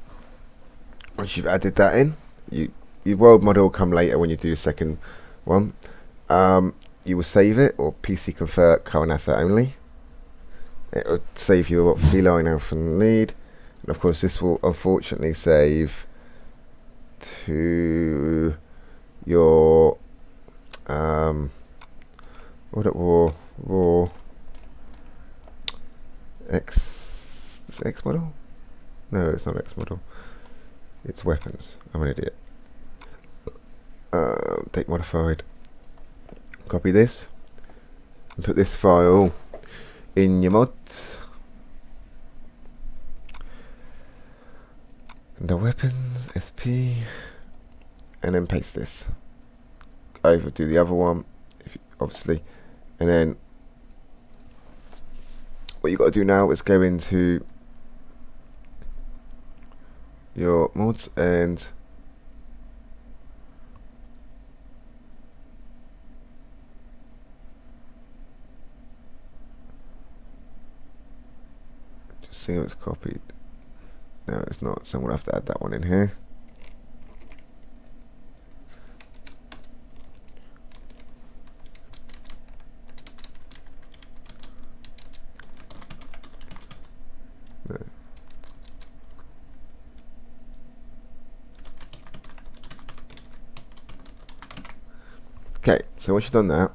once you've added that in, your world model will come later when you do your second one. You will save it, or PC convert current asset only. It will save your feline elfenlied, and of course this will unfortunately save to your raw X model? No, it's not X model. It's weapons. I'm an idiot. Take modified. Copy this and put this file in your mods. And the weapons, SP, and then paste this. Overdo the other one, obviously, and then what you got to do now is go into your mods and just see if it's copied. No, it's not, so we'll have to add that one in here. No. Okay, so once you've done that,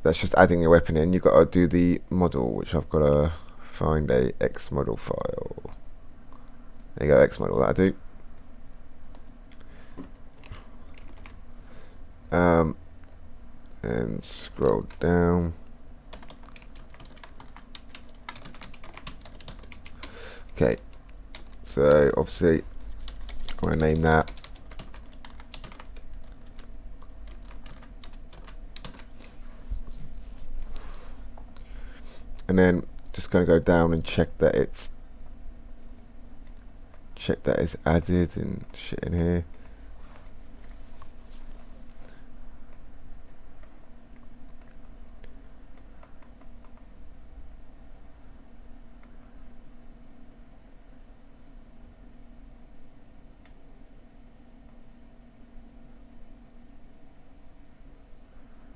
that's just adding your weapon in. You've got to do the model, which I've got to find a X model file. There you go, X model, that'll do. And scroll down. Okay, so obviously I'm going to name that and then just going to go down and check that it's added and shit in here.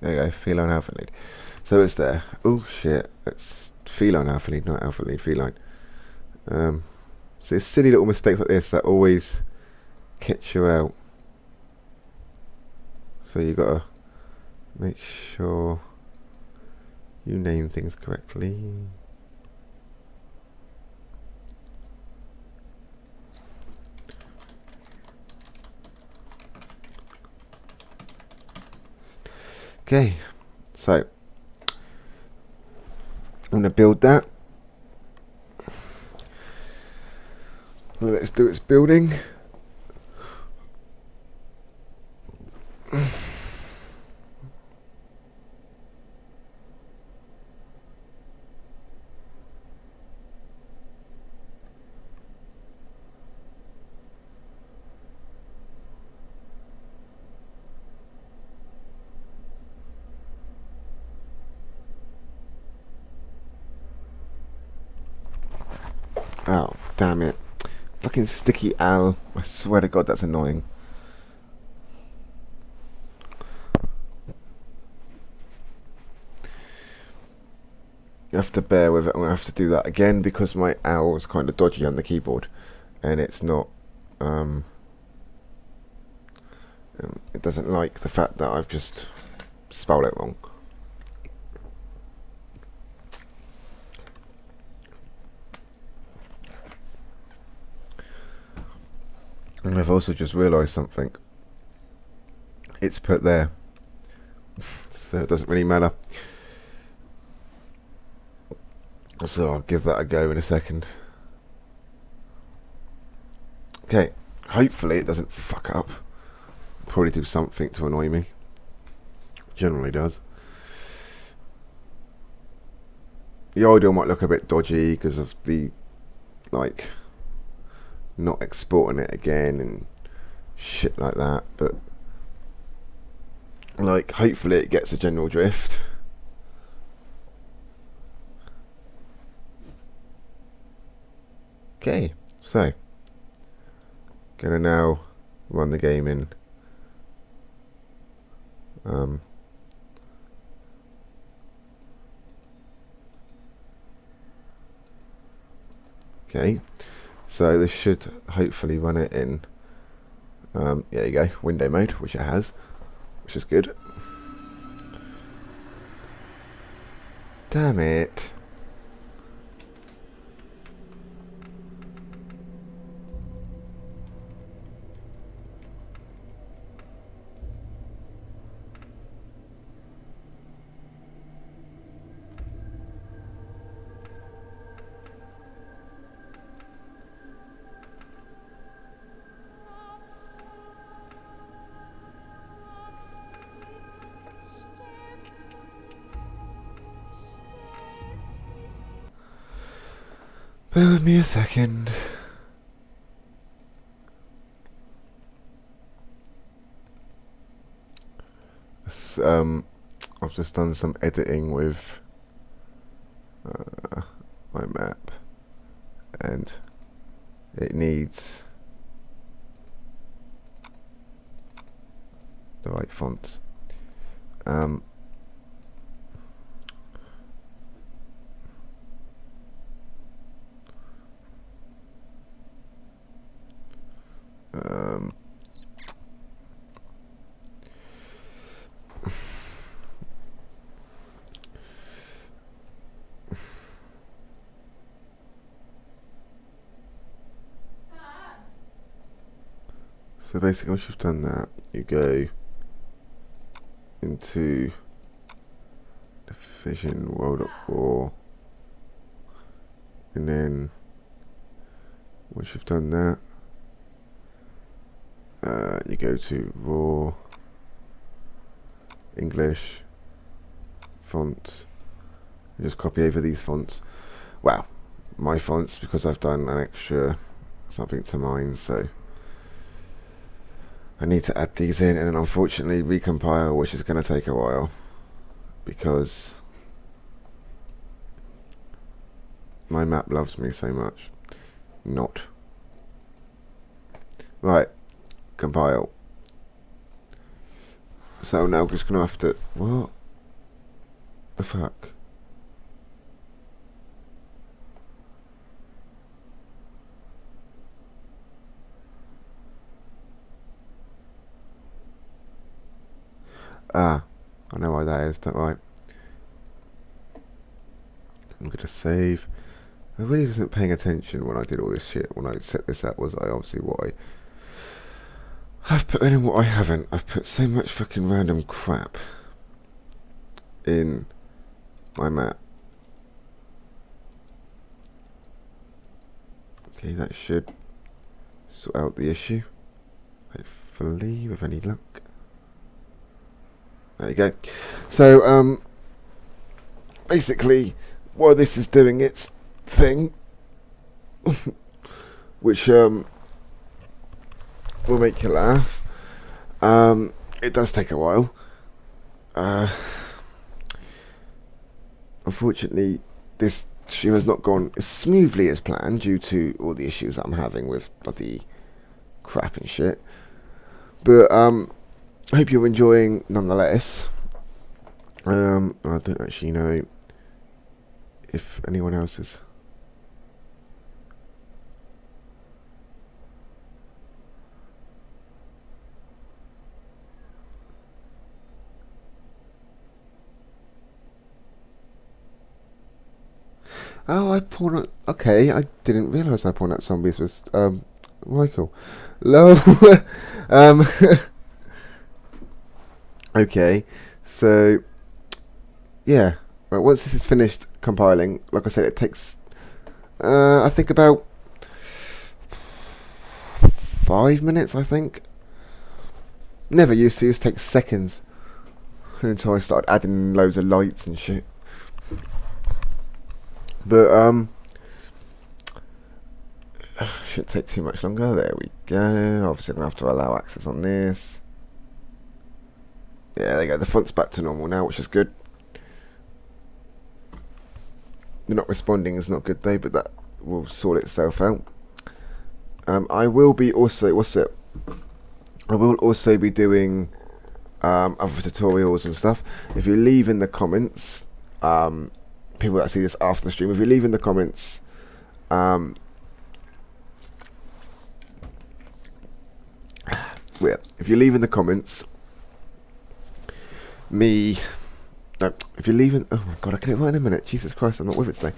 There you go, feline alpha lead. So it's there. Oh shit, it's feline alpha lead, not alpha lead, feline. So it's silly little mistakes like this that always catch you out. So you gotta make sure you name things correctly. Okay, so I'm going to build that. Let's do its building. Oh, damn it. Fucking sticky Al. I swear to God, that's annoying. You have to bear with it. I'm going to have to do that again because my owl is kind of dodgy on the keyboard. And it's not... it doesn't like the fact that I've just spelled it wrong. And I've also just realised something. It's put there. So it doesn't really matter. So I'll give that a go in a second. Okay. Hopefully it doesn't fuck up. Probably do something to annoy me. Generally does. The audio might look a bit dodgy because of the, like, not exporting it again and shit like that, but like hopefully it gets a general drift. Okay, so gonna now run the game in okay, so this should hopefully run it in there you go, window mode, which it has, which is good. Damn it. Bear with me a second. I've just done some editing with my map, and it needs the right fonts. So basically once you've done that, you go into Division World at War, and then once you've done that, you go to Raw, English, fonts, you just copy over these fonts. Well, my fonts, because I've done an extra something to mine, so I need to add these in, and then unfortunately recompile, which is going to take a while because my map loves me so much. Not. Right, compile. So now I'm just going to have to... What the fuck? Ah, I know why that is, don't I? I'm going to save. I really wasn't paying attention when I did all this shit. When I set this up, was I obviously what I've put in and what I haven't. I've put so much fucking random crap in my map. Okay, that should sort out the issue. Hopefully, with any luck. There you go. So, basically, while this is doing its thing, which will make you laugh, it does take a while. Unfortunately, this stream has not gone as smoothly as planned due to all the issues that I'm having with bloody crap and shit. But I hope you're enjoying nonetheless. I don't actually know if anyone else is. Oh, I pawned out. Okay, I didn't realise I pawned out zombies was Michael. Hello. Okay, so yeah. Right, once this is finished compiling, like I said, it takes I think about 5 minutes. I think. Never used to. It takes seconds until I started adding loads of lights and shit. But shouldn't take too much longer. There we go. Obviously, I'm gonna have to allow access on this. Yeah, there you go. The font's back to normal now, which is good. They're not responding is not good though, but that will sort itself out. I will be also I will also be doing other tutorials and stuff. If you leave in the comments, people that see this after the stream, if you leave in the comments, if you leave in the comments, if you leave in, oh my god, I get it right in a minute. Jesus Christ, I'm not with it today.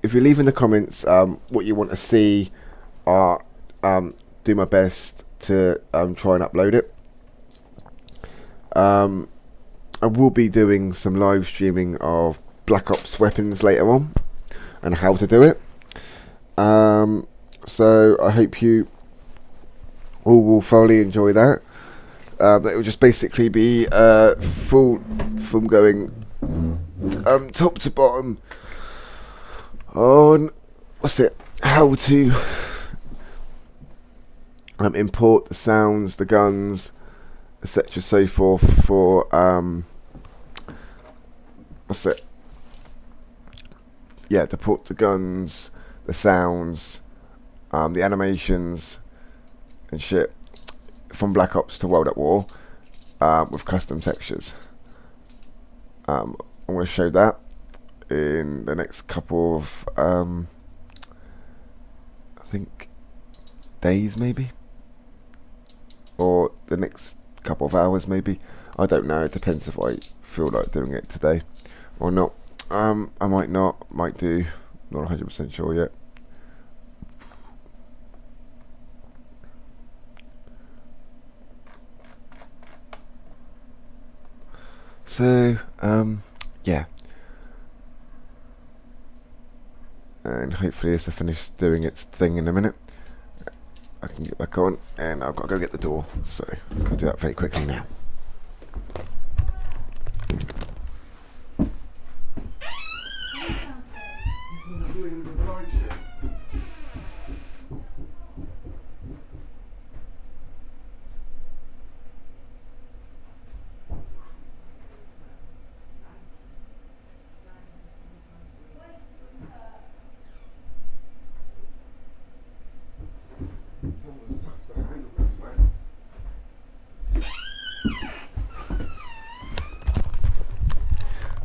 If you leave in the comments what you want to see, do my best to try and upload it. I will be doing some live streaming of Black Ops weapons later on and how to do it. So I hope you all will thoroughly enjoy that. It will just basically be full going top to bottom on how to import the sounds, the guns, etc. so forth for what's it? Yeah, to port the guns, the sounds, the animations and shit from Black Ops to World at War with custom textures. I'm going to show that in the next couple of I think days maybe, or the next couple of hours maybe. I don't know, it depends if I feel like doing it today or not. I might not, might do, not 100% sure yet. So yeah, and hopefully this will finish doing its thing in a minute. I can get back on, and I've got to go get the door, so I'll do that very quickly now.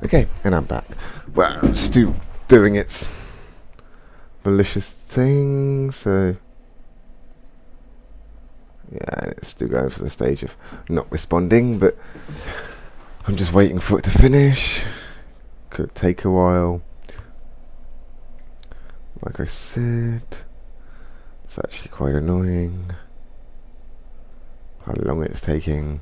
Okay, and I'm back. Well, it's still doing its malicious thing, so yeah, it's still going for the stage of not responding, but I'm just waiting for it to finish. Could take a while. Like I said, it's actually quite annoying how long it's taking.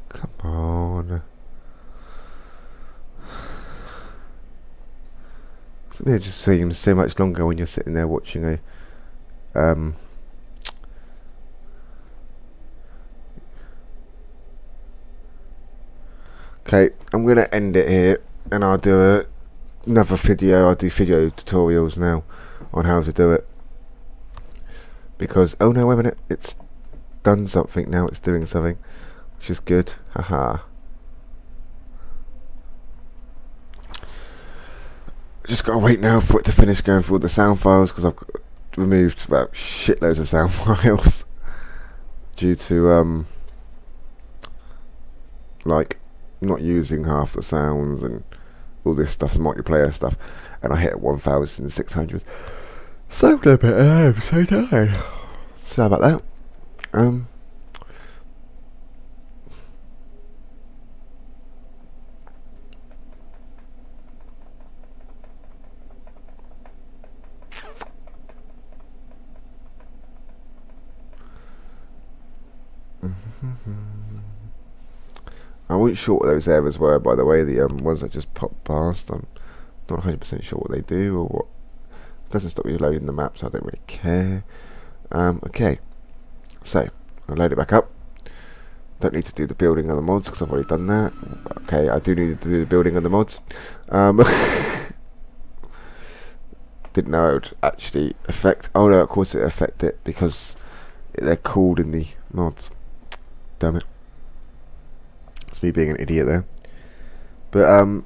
Come on. It just seems so much longer when you're sitting there watching a okay, I'm gonna end it here, and I'll do another video. I'll do video tutorials now on how to do it, because oh no, wait a minute, it's done something now. It's doing something, which is good. Haha. Just gotta wait now for it to finish going through all the sound files, because I've removed about shitloads of sound files due to like not using half the sounds and all this stuff's multiplayer stuff, and I hit 1,600. So a bit, I'm so tired. Sorry about that. I wasn't sure what those errors were, by the way, the ones that just popped past. I'm not 100% sure what they do or what. It doesn't stop me loading the map, so I don't really care. Okay, so I'll load it back up. Don't need to do the building of the mods because I've already done that. Okay, I do need to do the building of the mods. Didn't know it would actually affect. Oh no, of course it affect it because they're called in the mods. Damn it. It's me being an idiot there. But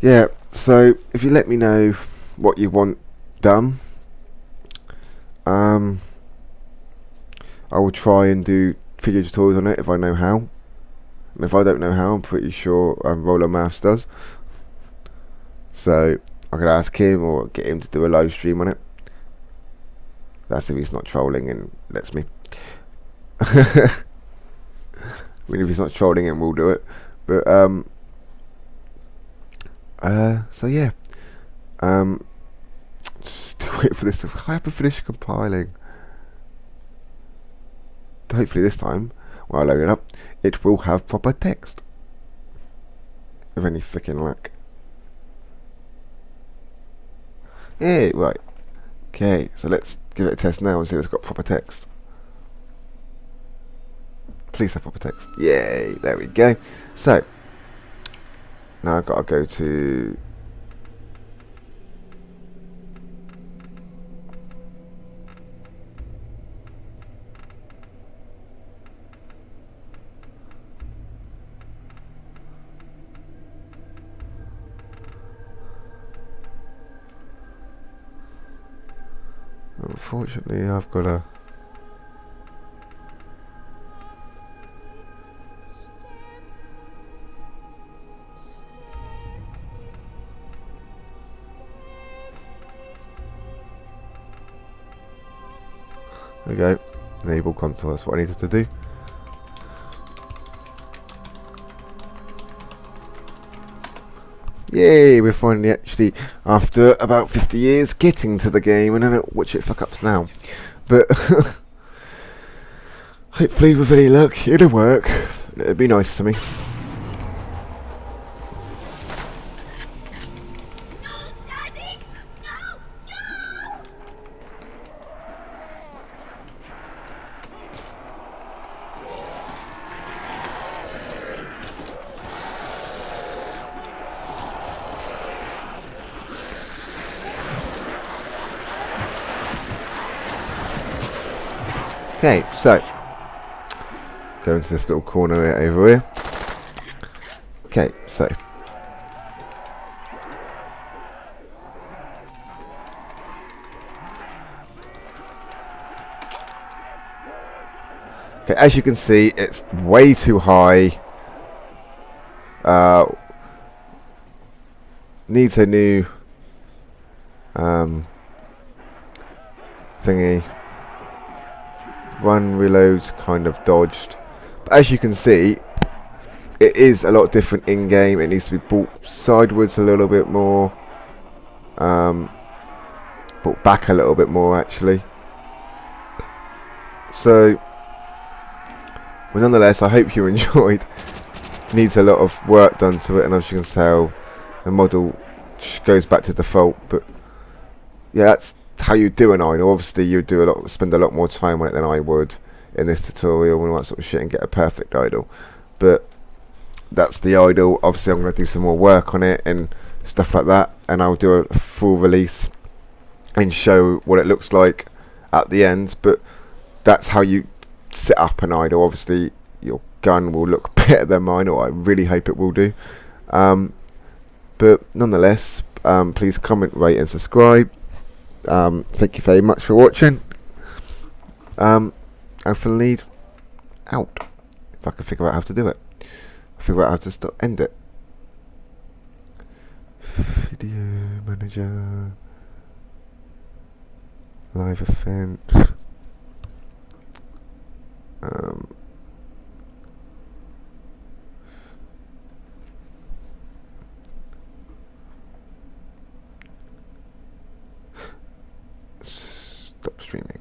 yeah, so if you let me know what you want done, I will try and do video tutorials on it if I know how. And if I don't know how, I'm pretty sure Roller Maths does. So I could ask him or get him to do a live stream on it. That's if he's not trolling and lets me. I mean, if he's not trolling him, we'll do it. But so yeah, just wait for this to finish compiling. Hopefully this time, when I load it up, it will have proper text. With any freaking luck. Yeah, right. Okay, so let's give it a test now and see if it's got proper text. Please have proper text. Yay, there we go. So, now I've got to go to... Unfortunately, I've got to... There we go. Enable console, that's what I needed to do. Yay, we're finally actually, after about 50 years, getting to the game, and I don't watch it fuck ups now. But hopefully with any luck, it'll work. It'd be nice to me. Okay, so go into this little corner over here. Okay, so okay, as you can see, it's way too high. Needs a new thingy. Run, reloads, kind of dodged. But as you can see, it is a lot different in game. It needs to be brought sideways a little bit more. Brought back a little bit more actually. So, well, nonetheless, I hope you enjoyed. Needs a lot of work done to it, and as you can tell, the model goes back to default. But yeah, that's how you do an idle. Obviously, you do spend a lot more time on it than I would in this tutorial and all that sort of shit, and get a perfect idle. But that's the idle. Obviously, I'm going to do some more work on it and stuff like that, and I'll do a full release and show what it looks like at the end. But that's how you set up an idle. Obviously, your gun will look better than mine, or I really hope it will do. But nonetheless, please comment, rate and subscribe. Thank you very much for watching. elfenlied out. If I can figure out how to do it, I'll figure out how to end it. Video manager, live event. Stop streaming.